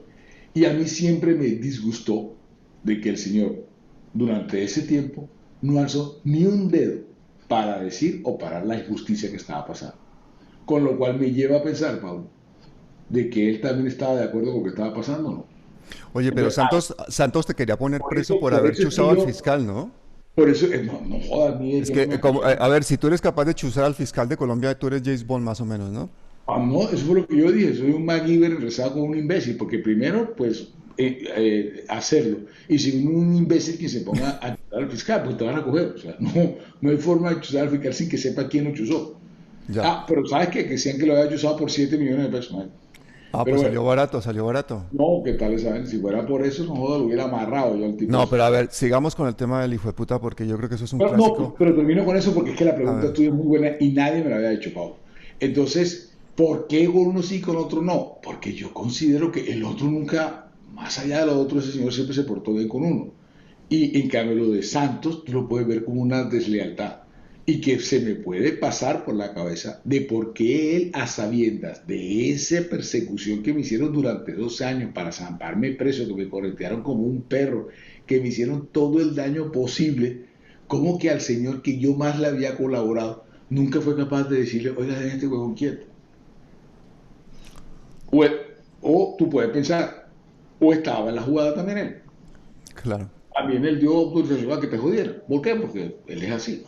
Y a mí siempre me disgustó de que el señor, durante ese tiempo, no alzó ni un dedo para decir o parar la injusticia que estaba pasando. Con lo cual me lleva a pensar, Pablo, de que él también estaba de acuerdo con lo que estaba pasando, ¿no? Oye, pero Entonces, Santos te quería poner por preso eso, por por haber eso es que chuzado al yo, fiscal, ¿no? por eso, no jodas, ni de Es que no que, me como, acuerdo. a ver, si tú eres capaz de chuzar al fiscal de Colombia, tú eres James Bond más o menos, ¿no? Ah, no, eso fue lo que yo dije, soy un MacGyver enredado con un imbécil, porque primero, pues, hacerlo, y segundo, un imbécil que se ponga a chuzar al fiscal, pues te van a coger, o sea, no hay forma de chuzar al fiscal sin que sepa quién lo chuzó. Ya. Ah, pero ¿sabes qué? Que decían que lo había chuzado por 7 millones de pesos, ¿no? Ah, Pero pues bueno, salió barato, salió barato. no, ¿qué tal esa vaina? Si fuera por eso, no joda, lo hubiera amarrado yo al tipo No, ese. pero a ver, sigamos con el tema del hijo de puta, porque yo creo que eso es un Pero, no, clásico. pero termino con eso porque es que la A pregunta ver, tuya es muy buena y nadie me la había hecho, Pablo. Entonces, ¿por qué con uno sí y con otro no? Porque yo considero que el otro nunca, más allá de lo otro, ese señor siempre se portó bien con uno. Y en cambio lo de Santos, tú lo puedes ver como una deslealtad. Y que se me puede pasar por la cabeza de por qué él, a sabiendas de esa persecución que me hicieron durante 2 años para zamparme preso, que me corretearon como un perro, que me hicieron todo el daño posible, como que al señor que yo más le había colaborado, nunca fue capaz de decirle, oiga, dejen este huevón quieto. O, o tú puedes pensar, o estaba en la jugada también él. claro. también él dio autorización a que te jodieran. ¿Por qué? Porque él es así.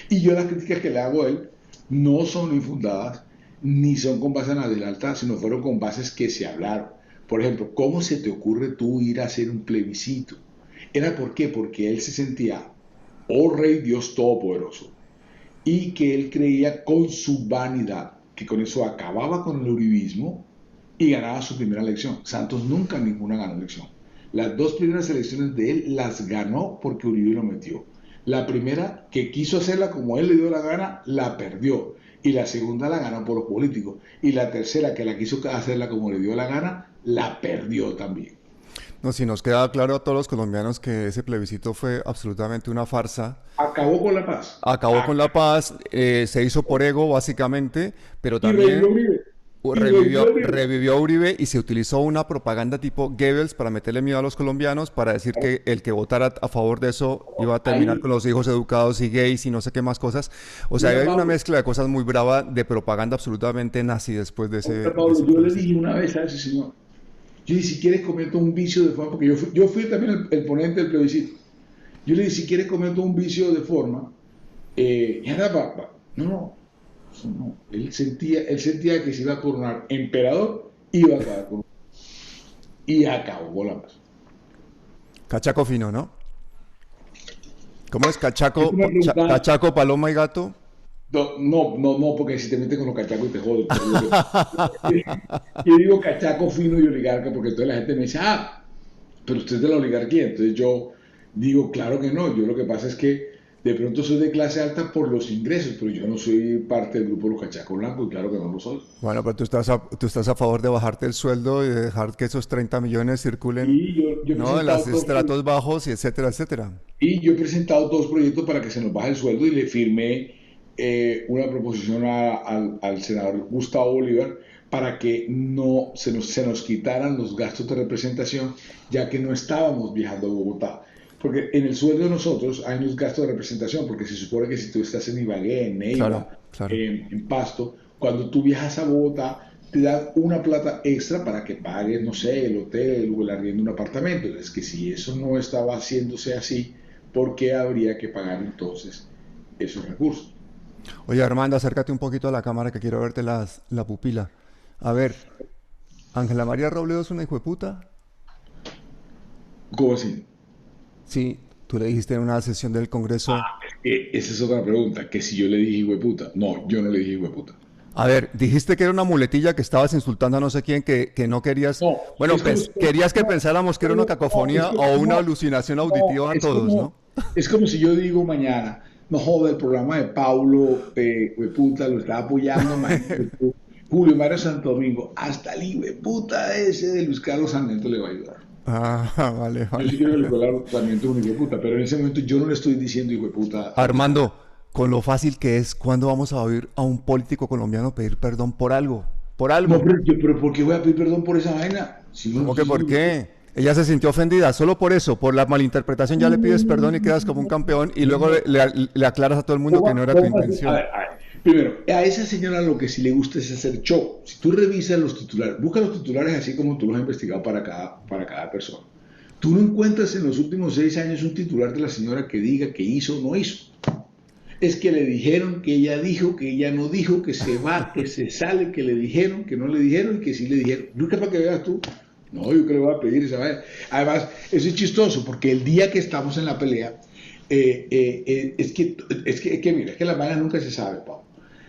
Y yo las críticas que le hago a él no son infundadas, ni son con base en la lealtad, sino fueron con bases que se hablaron. Por ejemplo, ¿cómo se te ocurre tú ir a hacer un plebiscito? ¿Era por qué? Porque él se sentía, oh rey Dios Todopoderoso, y que él creía con su vanidad que con eso acababa con el uribismo y ganaba su primera elección. Santos nunca ninguna ganó elección. Las dos primeras elecciones de él las ganó porque Uribe lo metió. La primera, que quiso hacerla como él le dio la gana, la perdió. Y la segunda la ganó por los políticos. Y la tercera, que la quiso hacerla como le dio la gana, la perdió también. No, si nos queda claro a todos los colombianos que ese plebiscito fue absolutamente una farsa. Acabó con la paz. Acabó con la paz, se hizo por ego básicamente, pero Y revivió también Uribe. revivió a Uribe y se utilizó una propaganda tipo Goebbels para meterle miedo a los colombianos, para decir que el que votara a favor de eso iba a terminar Ahí, con los hijos educados y gays y no sé qué más cosas. O sea, mira, hay una Pablo, mezcla de cosas muy brava de propaganda absolutamente nazi después mira, de Pablo, ese yo le plebiscito. dije una vez a ese señor, yo dije, si quieres cometo un vicio de forma, porque yo fui también el ponente del plebiscito. Yo le dije, si quieres cometo un vicio de forma, ya nada, no, eso no. Él sentía que se iba a coronar emperador, iba a acabar con y acabó con la paz. Cachaco fino, ¿no? ¿Cómo es? Si tú me preguntas, Cachaco, paloma y gato. no, porque si te metes con los cachacos te jodes. Yo digo cachaco fino y oligarca porque toda la gente me dice, pero usted es de la oligarquía. Entonces yo digo, claro que no. Yo lo que pasa es que de pronto soy de clase alta por los ingresos, pero yo no soy parte del grupo de los cachacos blancos y claro que no lo soy. Bueno, pero tú estás a favor de bajarte el sueldo y de dejar que esos 30 millones circulen, Y yo he ¿no? En los presentado estratos bajos y etcétera, etcétera. Y yo he presentado dos proyectos para que se nos baje el sueldo y le firmé una proposición al senador Gustavo Bolívar para que no se nos quitaran los gastos de representación, ya que no estábamos viajando a Bogotá. Porque en el sueldo de nosotros hay unos gastos de representación, porque se supone que si tú estás en Ibagué, en Claro, Neiva, claro. en Pasto, cuando tú viajas a Bogotá, te dan una plata extra para que pagues, no sé, el hotel o el arriendo de un apartamento. Es que si eso no estaba haciéndose así, ¿por qué habría que pagar entonces esos recursos? Oye, Armando, acércate un poquito a la cámara que quiero verte la pupila. A ver, ¿Ángela María Robledo es una hijueputa? ¿Cómo así? Sí, tú le dijiste en una sesión del Congreso. Esa es otra pregunta, que si yo le dije hijueputa. No, yo no le dije hijueputa. A ver, dijiste que era una muletilla que estabas insultando a no sé quién, que no querías. No, Bueno, es como, querías que no, pensáramos que era una no, cacofonía o una no, alucinación no, auditiva a todos, ¿no? es como si yo digo mañana, no joda, el programa de Paulo, puta, lo estaba apoyando, imagínate tú, Julio Mario Santo Domingo, hasta el puta ese de Luis Carlos Sarmiento le va a ayudar. Ah, vale, Yo sí vale. quiero que Luis Carlos Sarmiento es un hijo de puta, pero en ese momento yo no le estoy diciendo hijo de puta a Luis Carlos. Armando, con lo fácil que es, ¿cuándo vamos a oír a un político colombiano pedir perdón por algo? Por No, algo. pero ¿por qué voy a pedir perdón por esa vaina? Si no, no ¿Cómo estoy que por diciendo hijo de puta. qué? Ella se sintió ofendida, solo por eso, por la malinterpretación ya le pides perdón y quedas como un campeón y luego le aclaras a todo el mundo que no era tu A intención. ver, primero, a esa señora lo que sí le gusta es hacer show. Si tú revisas los titulares, busca los titulares así como tú los has investigado para cada persona. Tú no encuentras en los últimos 6 años un titular de la señora que diga que hizo o no hizo. Es que le dijeron, que ella dijo, que ella no dijo, que se va, que se sale, que le dijeron, que no le dijeron y que sí le dijeron. Busca para que veas tú. No, yo que le voy a pedir esa vaina. Además, eso es chistoso porque el día que estamos en la pelea, mira, es que las vainas nunca se sabe, Pau.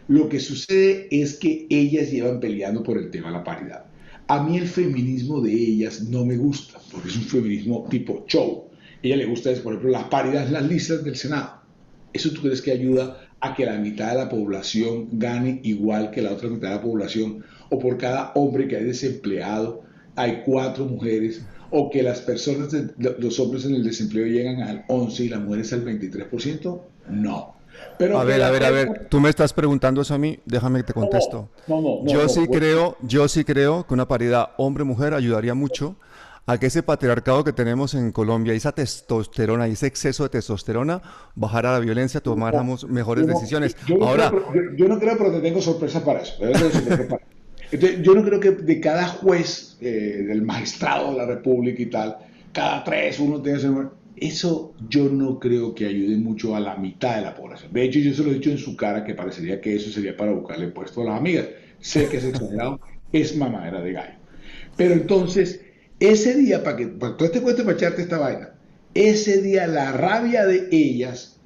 Lo que sucede es que ellas llevan peleando por el tema de la paridad. A mí el feminismo de ellas no me gusta, porque es un feminismo tipo show. A ella le gusta, por ejemplo, la paridad en las listas del Senado. ¿Eso tú crees que ayuda a que la mitad de la población gane igual que la otra mitad de la población? O por cada hombre que hay desempleado hay 4 mujeres, o que las personas, los hombres en el desempleo llegan al 11 y las mujeres al 23%? No. Pero A que ver, a la ver, a ver, tengan, tú me estás preguntando eso a mí, déjame que te no, contesto. no, Yo sí creo que una paridad hombre-mujer ayudaría mucho a que ese patriarcado que tenemos en Colombia, esa testosterona y ese exceso de testosterona, bajara la violencia, tomáramos mejores decisiones. Ahora, yo no creo, pero te tengo sorpresa para eso. Entonces, yo no creo que de cada juez del magistrado de la República y tal, cada 3 uno tiene que ser. Eso yo no creo que ayude mucho a la mitad de la población. De hecho, yo se lo he dicho en su cara que parecería que eso sería para buscarle puesto a las amigas. Sé que es exagerado, es mamadera de gallo. Pero entonces, ese día, para todo este cuento para echarte esta vaina, ese día la rabia de ellas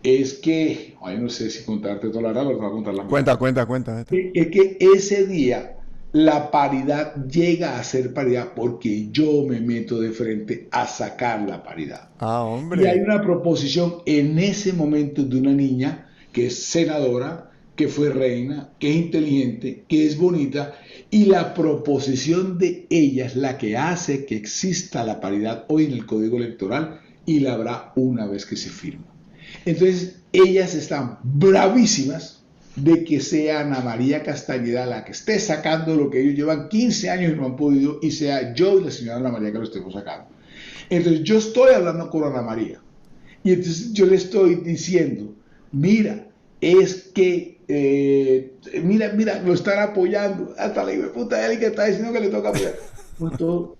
es que, ay, no sé si contarte toda la rabia o te voy a contar la mía. Cuenta. Es que ese día la paridad llega a ser paridad porque yo me meto de frente a sacar la paridad. Ah, Y hay hombre. una proposición en ese momento de una niña que es senadora, que fue reina, que es inteligente, que es bonita, y la proposición de ella es la que hace que exista la paridad hoy en el Código Electoral y la habrá una vez que se firme. Entonces, ellas están bravísimas de que sea Ana María Castañeda la que esté sacando lo que ellos llevan 15 años y no han podido, y sea yo y la señora Ana María que lo estemos sacando. Entonces, yo estoy hablando con Ana María y entonces yo le estoy diciendo, mira, es que, mira, lo están apoyando. Hasta la hijo de puta él que está diciendo que le toca apoyar. Pues todo.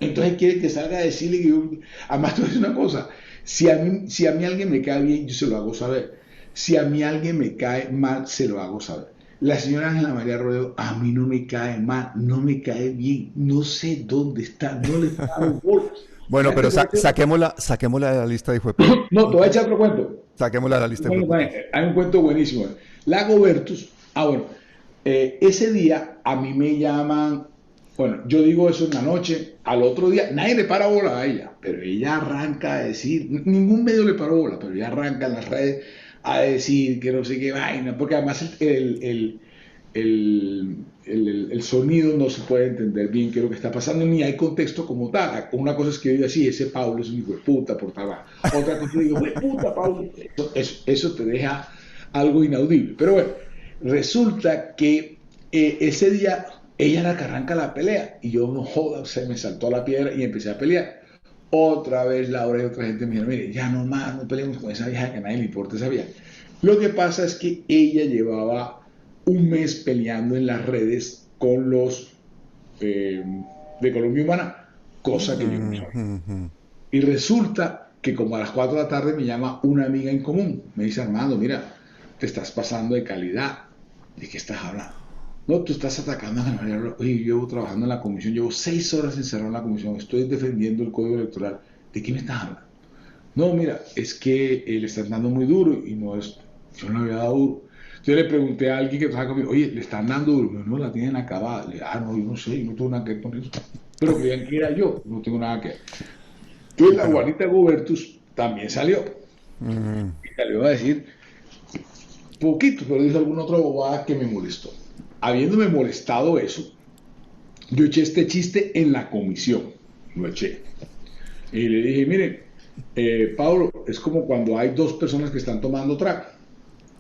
Entonces quiere que salga a decirle que yo, además te voy a decir una cosa, si a mí alguien me cae bien, yo se lo hago saber. Si a mí alguien me cae mal, se lo hago saber. La señora Ángela María Rodeo a mí no me cae mal, no me cae bien, no sé dónde está, no le paro bolas. Bueno, pero saquémosla de la lista de hijueputas. No, te voy a echar otro cuento. Saquémosla de la lista de Bueno, hijueputas. hay un cuento buenísimo. Lago Bertus, bueno, ese día a mí me llaman, bueno, yo digo eso en la noche, al otro día, nadie le para bola a ella, pero ella arranca a decir, ningún medio le paró bola, pero ella arranca en las redes a decir que no sé qué vaina, porque además el sonido no se puede entender bien qué es lo que está pasando, ni hay contexto como tal. Una cosa es que yo diga, sí, ese Pablo es un hijo de puta por trabajo. Otra cosa es que digo, hijo de puta, Pablo. Eso te deja algo inaudible. Pero bueno, resulta que ese día ella era la que arranca la pelea y yo no joda, se me saltó la piedra y empecé a pelear. Otra vez Laura y otra gente me dijeron, mire, ya no más, no peleemos con esa vieja que a nadie le importa esa vieja. Lo que pasa es que ella llevaba un mes peleando en las redes con los de Colombia Humana, cosa que yo no sabía. Y resulta que como a las 4 de la tarde me llama una amiga en común, me dice, Armando, mira, te estás pasando de calidad, ¿de qué estás hablando? No, tú estás atacando a Ana María Rodeo. Oye, yo llevo trabajando en la comisión, llevo 6 horas encerrado en la comisión, estoy defendiendo el código electoral, ¿de qué me estás hablando? No, mira, es que le están dando muy duro y no es, yo no le había dado duro. Yo le pregunté a alguien que trabaja conmigo, oye, le están dando duro, no, la tienen acabada. Le dije, no, yo no sé, yo no tengo nada que ver con eso. Pero creían que era yo, no tengo nada que ver. Entonces la Juanita Gubertus también salió. Y salió a decir, poquito, pero dijo alguna otra bobada que me molestó. Habiéndome molestado eso, yo eché este chiste en la comisión, lo eché. Y le dije, miren, Pablo, es como cuando hay dos personas que están tomando trago.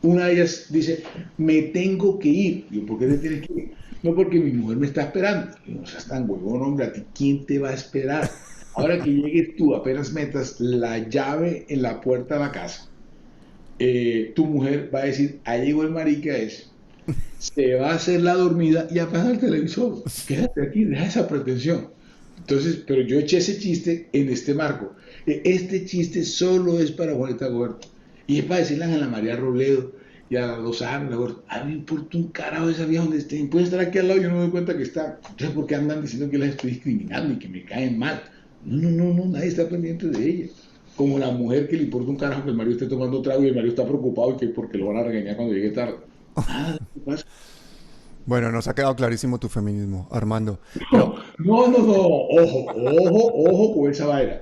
Una de ellas dice, me tengo que ir. Yo, ¿por qué te tienes que ir? No, porque mi mujer me está esperando. Yo, no seas tan huevón, hombre, ¿a ti quién te va a esperar? Ahora que llegues tú, apenas metas la llave en la puerta de la casa, tu mujer va a decir, ahí llegó el marica ese. Se va a hacer la dormida y apaga el televisor. Quédate aquí, deja esa pretensión. Entonces, pero yo eché ese chiste en este marco. Este chiste solo es para Juanita Guberto. Y es para decirle a Ana María Robledo y a Lozano, a mí me importa un carajo esa vieja donde estén. Pueden estar aquí al lado y yo no me doy cuenta que está. Entonces, ¿por qué andan diciendo que las estoy discriminando y que me caen mal? No, nadie está pendiente de ella. Como la mujer que le importa un carajo que el marido esté tomando trago y el marido está preocupado y que porque lo van a regañar cuando llegue tarde. Nada, ¿qué pasa? Bueno, nos ha quedado clarísimo tu feminismo, Armando. Pero, No, ojo con esa vaina.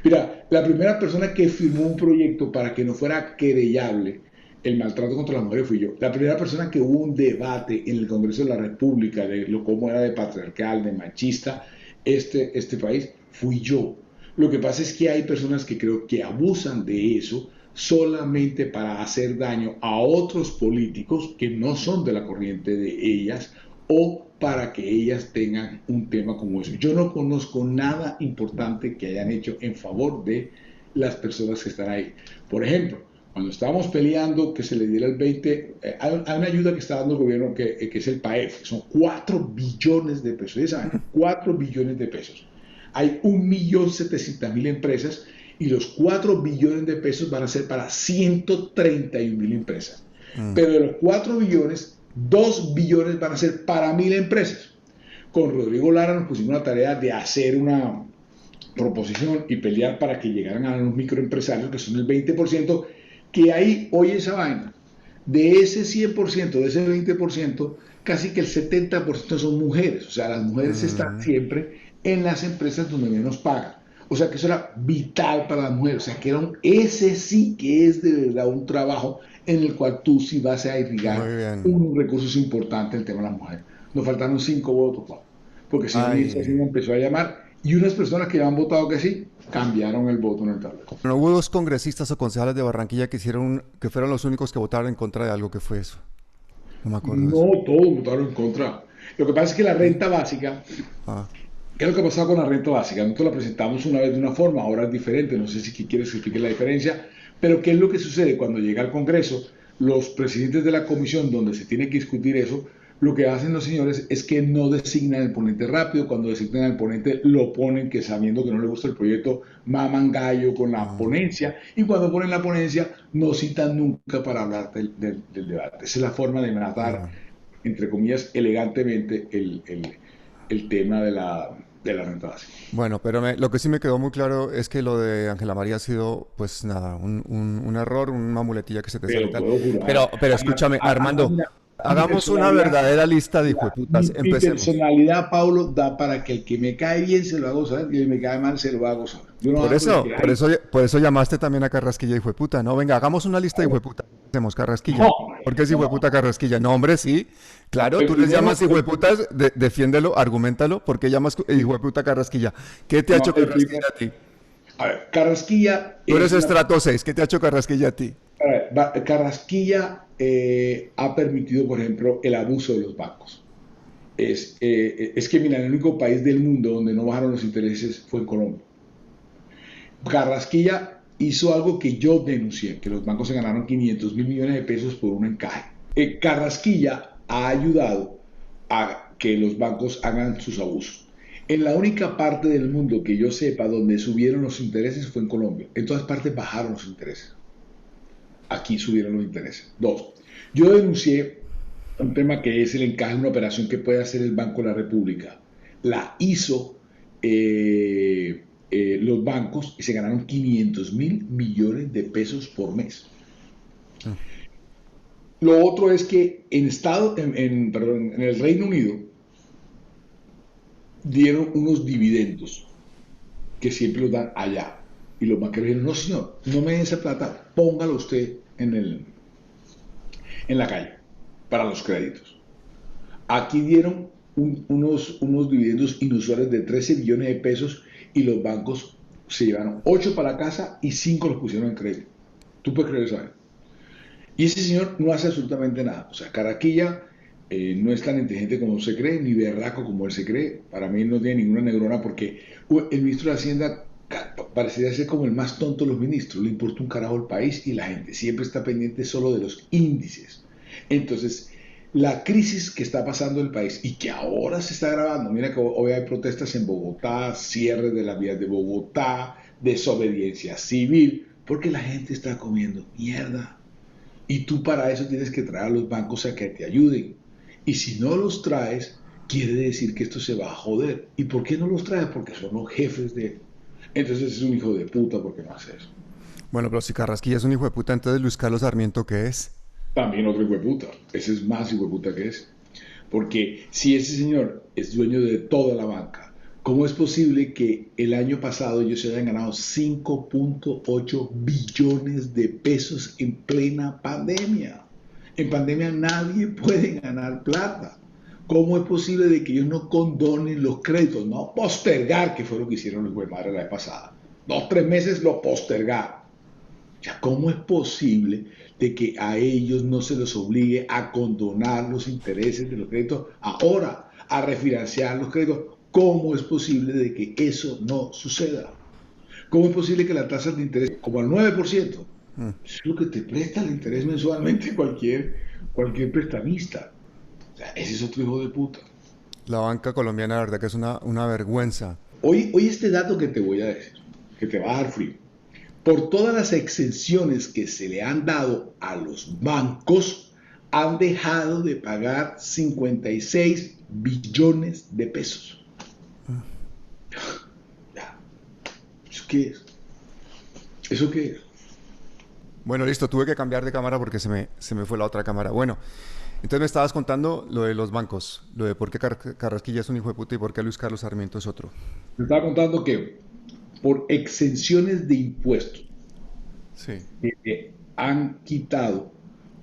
Mira, la primera persona que firmó un proyecto para que no fuera querellable el maltrato contra las mujeres fui yo. La primera persona que hubo un debate en el Congreso de la República de lo cómo era de patriarcal, de machista este país, fui yo. Lo que pasa es que hay personas que creo que abusan de eso solamente para hacer daño a otros políticos que no son de la corriente de ellas o para que ellas tengan un tema como eso. Yo no conozco nada importante que hayan hecho en favor de las personas que están ahí. Por ejemplo, cuando estábamos peleando que se le diera el 20, hay una ayuda que está dando el gobierno que es el PAEF, son 4 billones de pesos, ¿saben? 4 billones de pesos. Hay 1.700.000 empresas Y los 4 billones de pesos van a ser para 131.000 empresas. Pero de los 4 billones, 2 billones van a ser para 1.000 empresas. Con Rodrigo Lara nos pusimos la tarea de hacer una proposición y pelear para que llegaran a los microempresarios, que son el 20%, que ahí, oye esa vaina, de ese 100%, de ese 20%, casi que el 70% son mujeres. O sea, las mujeres están siempre en las empresas donde menos pagan. O sea, que eso era vital para las mujeres. O sea, que ese sí que es de verdad un trabajo en el cual tú sí vas a irrigar un recurso importante, el tema de las mujeres. Nos faltaron 5 votos, Pablo, porque si no empezó a llamar, y unas personas que ya han votado que sí, cambiaron el voto en el tablero. No hubo 2 congresistas o concejales de Barranquilla que fueron los únicos que votaron en contra de algo. Que fue eso? No me acuerdo. No, todos votaron en contra. Lo que pasa es que la renta básica, ¿qué es lo que ha pasado con la renta básica? Nosotros la presentamos una vez de una forma, ahora es diferente, no sé si quieres que explique la diferencia, pero ¿qué es lo que sucede cuando llega al Congreso? Los presidentes de la comisión donde se tiene que discutir eso, lo que hacen los señores es que no designan el ponente rápido. Cuando designan al ponente lo ponen que sabiendo que no le gusta el proyecto maman gallo con la ponencia, y cuando ponen la ponencia no citan nunca para hablar del debate. Esa es la forma de matar, entre comillas, elegantemente el tema de la renta básica. Bueno, pero lo que sí me quedó muy claro es que lo de Ángela María ha sido, pues nada, un error, una muletilla que se te sale. Pero escúchame, Armando, hagamos una verdadera lista de hijueputas. Mi personalidad, Paulo, da para que el que me cae bien se lo haga gozar y el que me cae mal se lo va a gozar. Por eso llamaste también a Carrasquilla hijueputa, ¿no? Venga, hagamos una lista de hijueputas. Hacemos Carrasquilla. No, ¿Por qué es hijueputa Carrasquilla? No, hombre, sí. Claro, tú les llamas hijueputas, defiéndelo, argumentalo. ¿Por qué llamas hijueputa Carrasquilla? ¿Qué te ha hecho Carrasquilla a ti? A ver, Carrasquilla... Tú eres estrato 6, ¿qué te ha hecho Carrasquilla a ti? A ver, Carrasquilla ha permitido, por ejemplo, el abuso de los bancos. Es que, mira, el único país del mundo donde no bajaron los intereses fue en Colombia. Carrasquilla hizo algo que yo denuncié, que los bancos se ganaron 500.000 millones de pesos por un encaje. Carrasquilla ha ayudado a que los bancos hagan sus abusos. En la única parte del mundo que yo sepa donde subieron los intereses fue en Colombia. En todas partes bajaron los intereses. Aquí subieron los intereses. 2. Yo denuncié un tema que es el encaje de una operación que puede hacer el Banco de la República. La hizo los bancos y se ganaron 500.000 millones de pesos por mes. Lo otro es que en el Reino Unido dieron unos dividendos que siempre los dan allá. Y los banqueros dijeron, no señor, no me den esa plata, póngalo usted en la calle para los créditos. Aquí dieron unos dividendos inusuales de 13 billones de pesos y los bancos se llevaron 8 para la casa y 5 los pusieron en crédito. ¿Tú puedes creer eso? Y ese señor no hace absolutamente nada. O sea, Carrasquilla no es tan inteligente como se cree, ni berraco como él se cree. Para mí no tiene ninguna neurona porque el ministro de Hacienda parecería ser como el más tonto de los ministros. Le importa un carajo el país y la gente. Siempre está pendiente solo de los índices. Entonces, la crisis que está pasando el país y que ahora se está agravando. Mira que hoy hay protestas en Bogotá, cierre de las vías de Bogotá, desobediencia civil, porque la gente está comiendo mierda. Y tú para eso tienes que traer a los bancos a que te ayuden. Y si no los traes, quiere decir que esto se va a joder. ¿Y por qué no los traes? Porque son los jefes de él. Entonces es un hijo de puta porque no hace eso. Bueno, pero si Carrasquilla es un hijo de puta, entonces Luis Carlos Sarmiento, ¿qué es? También otro hijo de puta. Ese es más hijo de puta que ese. Porque si ese señor es dueño de toda la banca, ¿cómo es posible que el año pasado ellos se hayan ganado 5.8 billones de pesos en plena pandemia? En pandemia nadie puede ganar plata. ¿Cómo es posible de que ellos no condonen los créditos? No postergar, que fue lo que hicieron los güeyes la vez pasada. 2-3 meses lo postergaron. Ya, ¿cómo es posible de que a ellos no se les obligue a condonar los intereses de los créditos ahora, a refinanciar los créditos? ¿Cómo es posible de que eso no suceda? ¿Cómo es posible que la tasa de interés, como al 9%, es lo que te presta el interés mensualmente cualquier prestamista? O sea, ese es otro hijo de puta. La banca colombiana, la verdad que es una vergüenza. Hoy este dato que te voy a decir, que te va a dar frío. por todas las exenciones que se le han dado a los bancos, han dejado de pagar 56 billones de pesos. ¿Eso qué es? ¿Eso qué es? Bueno, listo, tuve que cambiar de cámara porque se me fue la otra cámara. Bueno, entonces me estabas contando lo de los bancos, lo de por qué Carrasquilla es un hijo de puta y por qué Luis Carlos Sarmiento es otro. Me estaba contando que por exenciones de impuestos Sí. que han quitado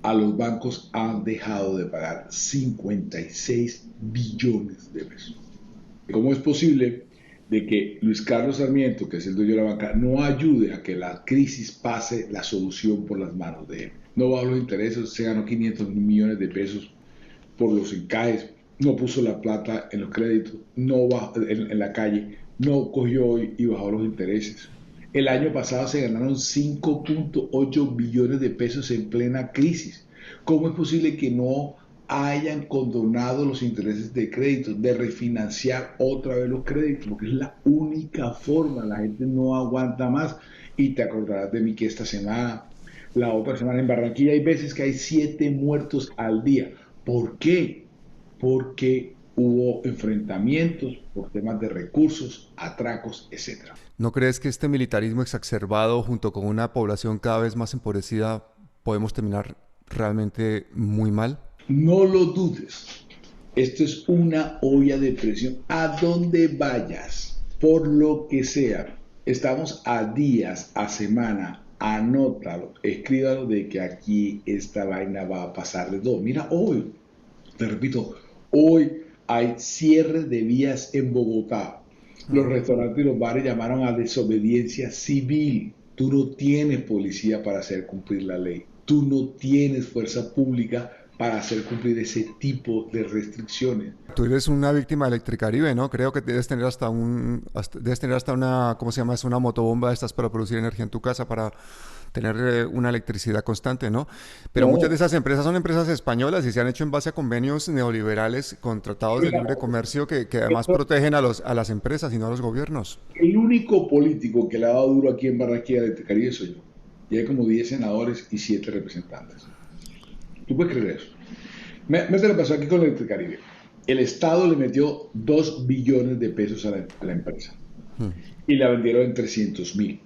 a los bancos, han dejado de pagar 56 billones de pesos. ¿Cómo es posible de que Luis Carlos Sarmiento, que es el dueño de la banca, no ayude a que la crisis pase la solución por las manos de él? No bajó los intereses, se ganó 500 millones de pesos por los encajes, no puso la plata en los créditos, no bajó en la calle, no cogió y bajó los intereses. El año pasado se ganaron 5.8 billones de pesos en plena crisis. ¿Cómo es posible que no hayan condonado los intereses de crédito, de refinanciar otra vez los créditos? Porque es la única forma, la gente no aguanta más. Y te acordarás de mí que esta semana, la otra semana en Barranquilla, hay veces que hay 7 muertos al día. ¿Por qué? Porque hubo enfrentamientos por temas de recursos, atracos, etc. ¿No crees que este militarismo exacerbado junto con una población cada vez más empobrecida podemos terminar realmente muy mal? No lo dudes. Esto es una olla de presión. A donde vayas, por lo que sea, estamos a días, a semana. Anótalo, escríbalo de que aquí esta vaina va a pasar de todo. Mira, hoy, te repito, hoy hay cierre de vías en Bogotá. Los restaurantes y los bares llamaron a desobediencia civil. Tú no tienes policía para hacer cumplir la ley. Tú no tienes fuerza pública para hacer cumplir ese tipo de restricciones. Tú eres una víctima de Electricaribe, ¿no? Creo que debes tener hasta una, ¿cómo se llama? Es una motobomba de estas para producir energía en tu casa, para tener una electricidad constante, ¿no? Pero muchas de esas empresas son empresas españolas y se han hecho en base a convenios neoliberales con tratados de libre comercio que además protegen a las empresas y no a los gobiernos. El único político que le ha dado duro aquí en Barranquilla de Electricaribe soy yo. Y hay como 10 senadores y 7 representantes. ¿Tú puedes creer eso? Mete lo que pasó aquí con Electricaribe. El Estado le metió 2 billones de pesos a la empresa y la vendieron en 300.000.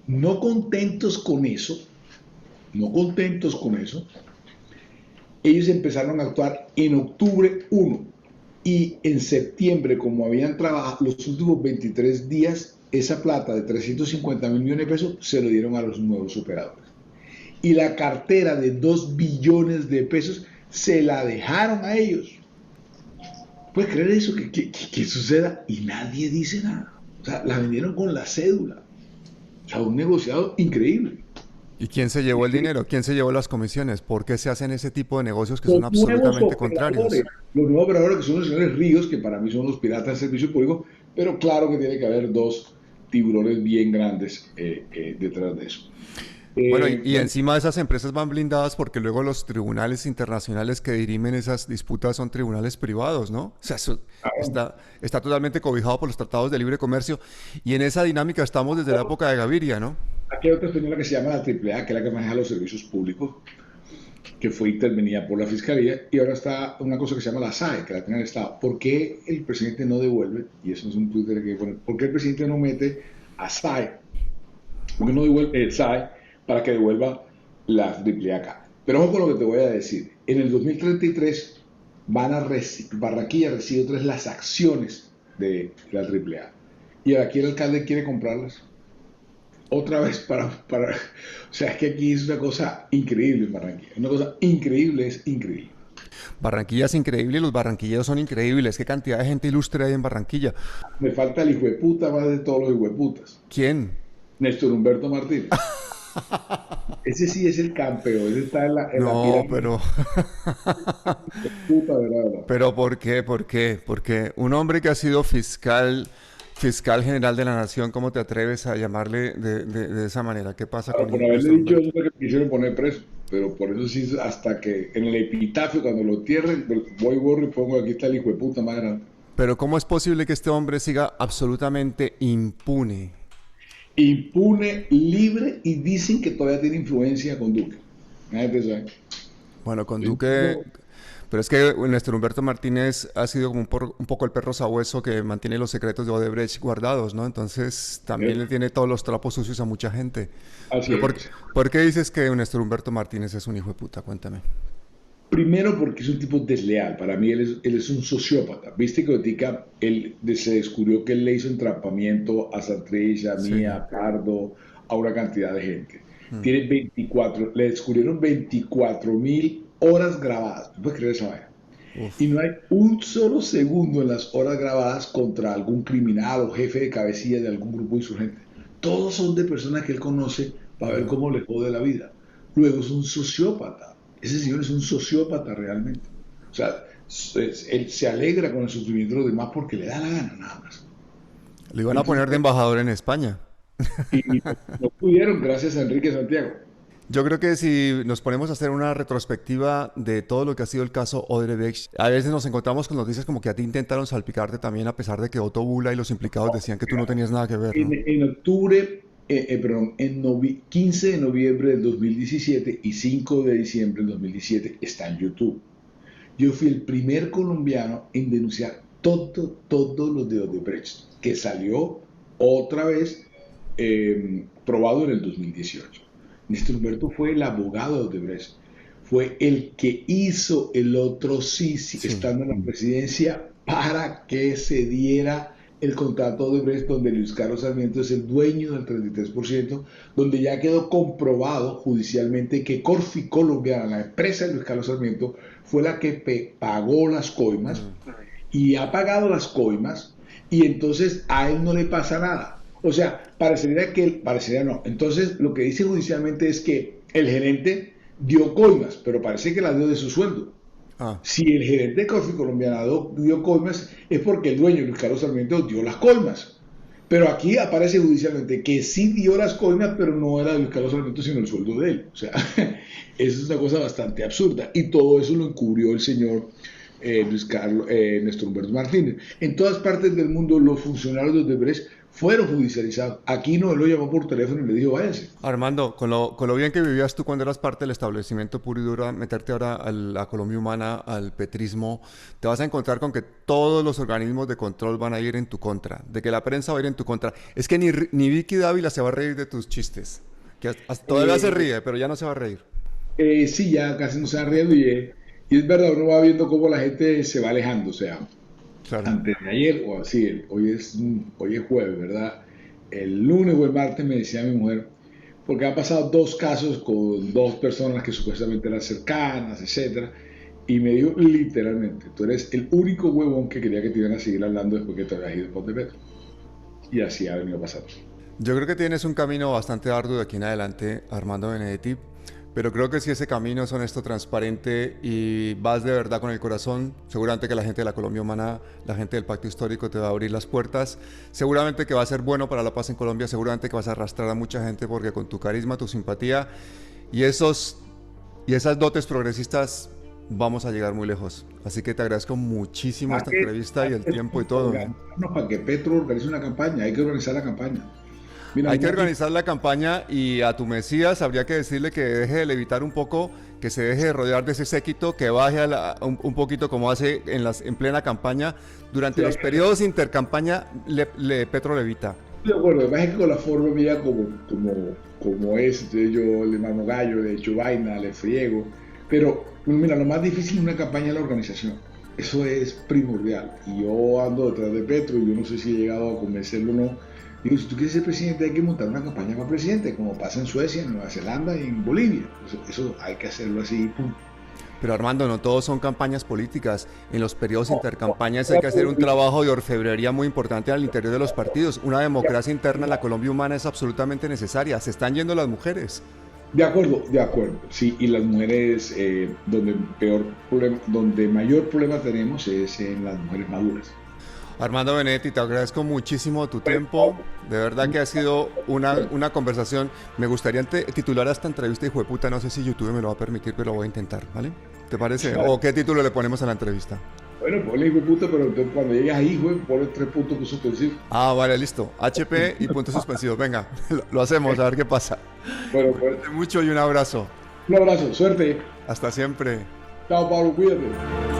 No contentos con eso, ellos empezaron a actuar en octubre 1 y en septiembre, como habían trabajado los últimos 23 días, esa plata de 350.000 millones de pesos se lo dieron a los nuevos operadores. Y la cartera de 2 billones de pesos se la dejaron a ellos. ¿Puedes creer eso? Que suceda y nadie dice nada. O sea, la vendieron con la cédula. O sea, un negociado increíble. ¿Y quién se llevó el dinero? ¿Quién se llevó las comisiones? ¿Por qué se hacen ese tipo de negocios que son absolutamente contrarios? Los nuevos operadores, que son los señores Ríos, que para mí son los piratas del servicio público, pero claro que tiene que haber 2 tiburones bien grandes detrás de eso. Bueno, y encima esas empresas van blindadas porque luego los tribunales internacionales que dirimen esas disputas son tribunales privados, ¿no? O sea, eso está totalmente cobijado por los tratados de libre comercio y en esa dinámica estamos desde la época de Gaviria, ¿no? Aquí hay otra señora que se llama la AAA, que es la que maneja los servicios públicos, que fue intervenida por la Fiscalía, y ahora está una cosa que se llama la SAE, que la tiene el Estado. ¿Por qué el presidente no devuelve? Y eso es un Twitter que poner. ¿Por qué el presidente no mete a SAE? ¿Por qué no devuelve el SAE para que devuelva la AAA? Pero ojo con lo que te voy a decir. En el 2033 Barranquilla recibe otra vez las acciones de la AAA. Y aquí el alcalde quiere comprarlas. Otra vez para... O sea, es que aquí es una cosa increíble en Barranquilla. Una cosa increíble, es increíble. Barranquilla es increíble y los barranquilleros son increíbles. ¿Qué cantidad de gente ilustre hay en Barranquilla? Me falta el hijo de puta más de todos los hijueputas. ¿Quién? Néstor Humberto Martínez. Ese sí es el campeón. Ese está en la no, pero... puta, ¿verdad? ¿Pero por qué? ¿Por qué? Porque un hombre que ha sido fiscal general de la nación, ¿cómo te atreves a llamarle de esa manera? ¿Qué pasa con por haberle dicho eso que me quisieron poner preso, pero por eso sí, hasta que en el epitafio, cuando lo entierren, voy, borro y pongo aquí está el hijo de puta más grande. Pero ¿cómo es posible que este hombre siga absolutamente impune? impune, libre, y dicen que todavía tiene influencia con Duque. Nadie sabe. Bueno, con Duque, pero es que Néstor Humberto Martínez ha sido como un poco el perro sabueso que mantiene los secretos de Odebrecht guardados, ¿no? Entonces también le tiene todos los trapos sucios a mucha gente. Así es. ¿Por qué dices que Néstor Humberto Martínez es un hijo de puta? Cuéntame. Primero porque es un tipo desleal. Para mí él es un sociópata. Viste que ahorita se descubrió que él le hizo entrampamiento a Santrich, a mí, a Pardo, a una cantidad de gente. Tiene 24, le descubrieron 24.000 horas grabadas. ¿Tú puedes creer esa vaina? Y no hay un solo segundo en las horas grabadas contra algún criminal o jefe de cabecilla de algún grupo insurgente. Todos son de personas que él conoce para ver cómo le jode la vida. Luego es un sociópata. Ese señor es un sociópata realmente. O sea, él se alegra con el sufrimiento de los demás porque le da la gana, nada más. Lo iban a poner de embajador en España. Y no pudieron, gracias a Enrique Santiago. Yo creo que si nos ponemos a hacer una retrospectiva de todo lo que ha sido el caso Odebrecht, a veces nos encontramos con noticias como que a ti intentaron salpicarte también, a pesar de que Otto Bula y los implicados decían que tú no tenías nada que ver, ¿no? En octubre, en 15 de noviembre del 2017 y 5 de diciembre del 2017 está en YouTube. Yo fui el primer colombiano en denunciar todos los de Odebrecht, que salió otra vez probado en el 2018. Néstor Humberto fue el abogado de Odebrecht, fue el que hizo el otro sí, estando en la presidencia, para que se diera el contrato de Odebrecht, donde Luis Carlos Sarmiento es el dueño del 33%, donde ya quedó comprobado judicialmente que Corfi Colombiana, la empresa de Luis Carlos Sarmiento, fue la que pagó las coimas y ha pagado las coimas, y entonces a él no le pasa nada. O sea, parecería no. Entonces, lo que dice judicialmente es que el gerente dio coimas, pero parece que las dio de su sueldo. Si el gerente de Corfi Colombiana dio coimas, es porque el dueño, Luis Carlos Sarmiento, dio las coimas. Pero aquí aparece judicialmente que sí dio las coimas, pero no era de Luis Carlos Sarmiento, sino el sueldo de él. O sea, eso es una cosa bastante absurda. Y todo eso lo encubrió el señor Néstor Humberto Martínez. En todas partes del mundo, los funcionarios de Odebrecht fueron judicializados. Aquí no, él lo llamó por teléfono y le dijo, váyanse. Armando, con lo bien que vivías tú cuando eras parte del establecimiento puro y duro, meterte ahora a la Colombia Humana, al petrismo, te vas a encontrar con que todos los organismos de control van a ir en tu contra, de que la prensa va a ir en tu contra. Es que ni Vicky Dávila se va a reír de tus chistes, que todavía se ríe, pero ya no se va a reír. Sí, ya casi no se va riendo, y es verdad, uno va viendo cómo la gente se va alejando. O sea, claro. Antes de ayer, o así, hoy es jueves, ¿verdad? El lunes o el martes me decía mi mujer, porque han pasado 2 casos con 2 personas que supuestamente eran cercanas, etcétera, y me dijo literalmente, tú eres el único huevón que quería que te iban a seguir hablando después que te habías ido por Petro. Y así ha venido pasando. Yo creo que tienes un camino bastante arduo de aquí en adelante, Armando Benedetti. Pero creo que si ese camino es honesto, transparente y vas de verdad con el corazón, seguramente que la gente de la Colombia Humana, la gente del Pacto Histórico te va a abrir las puertas. Seguramente que va a ser bueno para la paz en Colombia, seguramente que vas a arrastrar a mucha gente porque con tu carisma, tu simpatía y esas dotes progresistas vamos a llegar muy lejos. Así que te agradezco muchísimo esta entrevista y el tiempo y todo. Para que Petro organice una campaña, hay que organizar la campaña. Mira, hay que organizar la campaña y a tu Mesías habría que decirle que deje de levitar un poco, que se deje de rodear de ese séquito, que baje un poquito como hace en plena campaña. Durante los periodos intercampaña, Petro levita. De acuerdo, además es que con la forma mía como es, yo le mamo gallo, le echo vaina, le friego, pero mira, lo más difícil en una campaña es la organización. Eso es primordial. Y yo ando detrás de Petro y yo no sé si he llegado a convencerlo o no. Digo, si tú quieres ser presidente hay que montar una campaña para presidente, como pasa en Suecia, en Nueva Zelanda y en Bolivia. Eso hay que hacerlo así, punto. Pero Armando, no todos son campañas políticas. En los periodos intercampañas hay que hacer un trabajo de orfebrería muy importante al interior de los partidos. Una democracia interna en la Colombia Humana es absolutamente necesaria. Se están yendo las mujeres. De acuerdo. Sí, y las mujeres, donde mayor problema tenemos es en las mujeres maduras. Armando Benedetti, te agradezco muchísimo tu tiempo. De verdad que ha sido una conversación. Me gustaría titular esta entrevista, hijo de puta. No sé si YouTube me lo va a permitir, pero lo voy a intentar, ¿vale? ¿Te parece? ¿O qué título le ponemos a la entrevista? Bueno, ponle hijo de puta, pero entonces cuando llegues ahí, güey, ponle 3 puntos suspensivos. Ah, vale, listo. HP y puntos suspensivos. Venga, lo hacemos, a ver qué pasa. Bueno, pues, Cuídate mucho y un abrazo. un abrazo, suerte. Hasta siempre. Chao, Pablo, cuídate.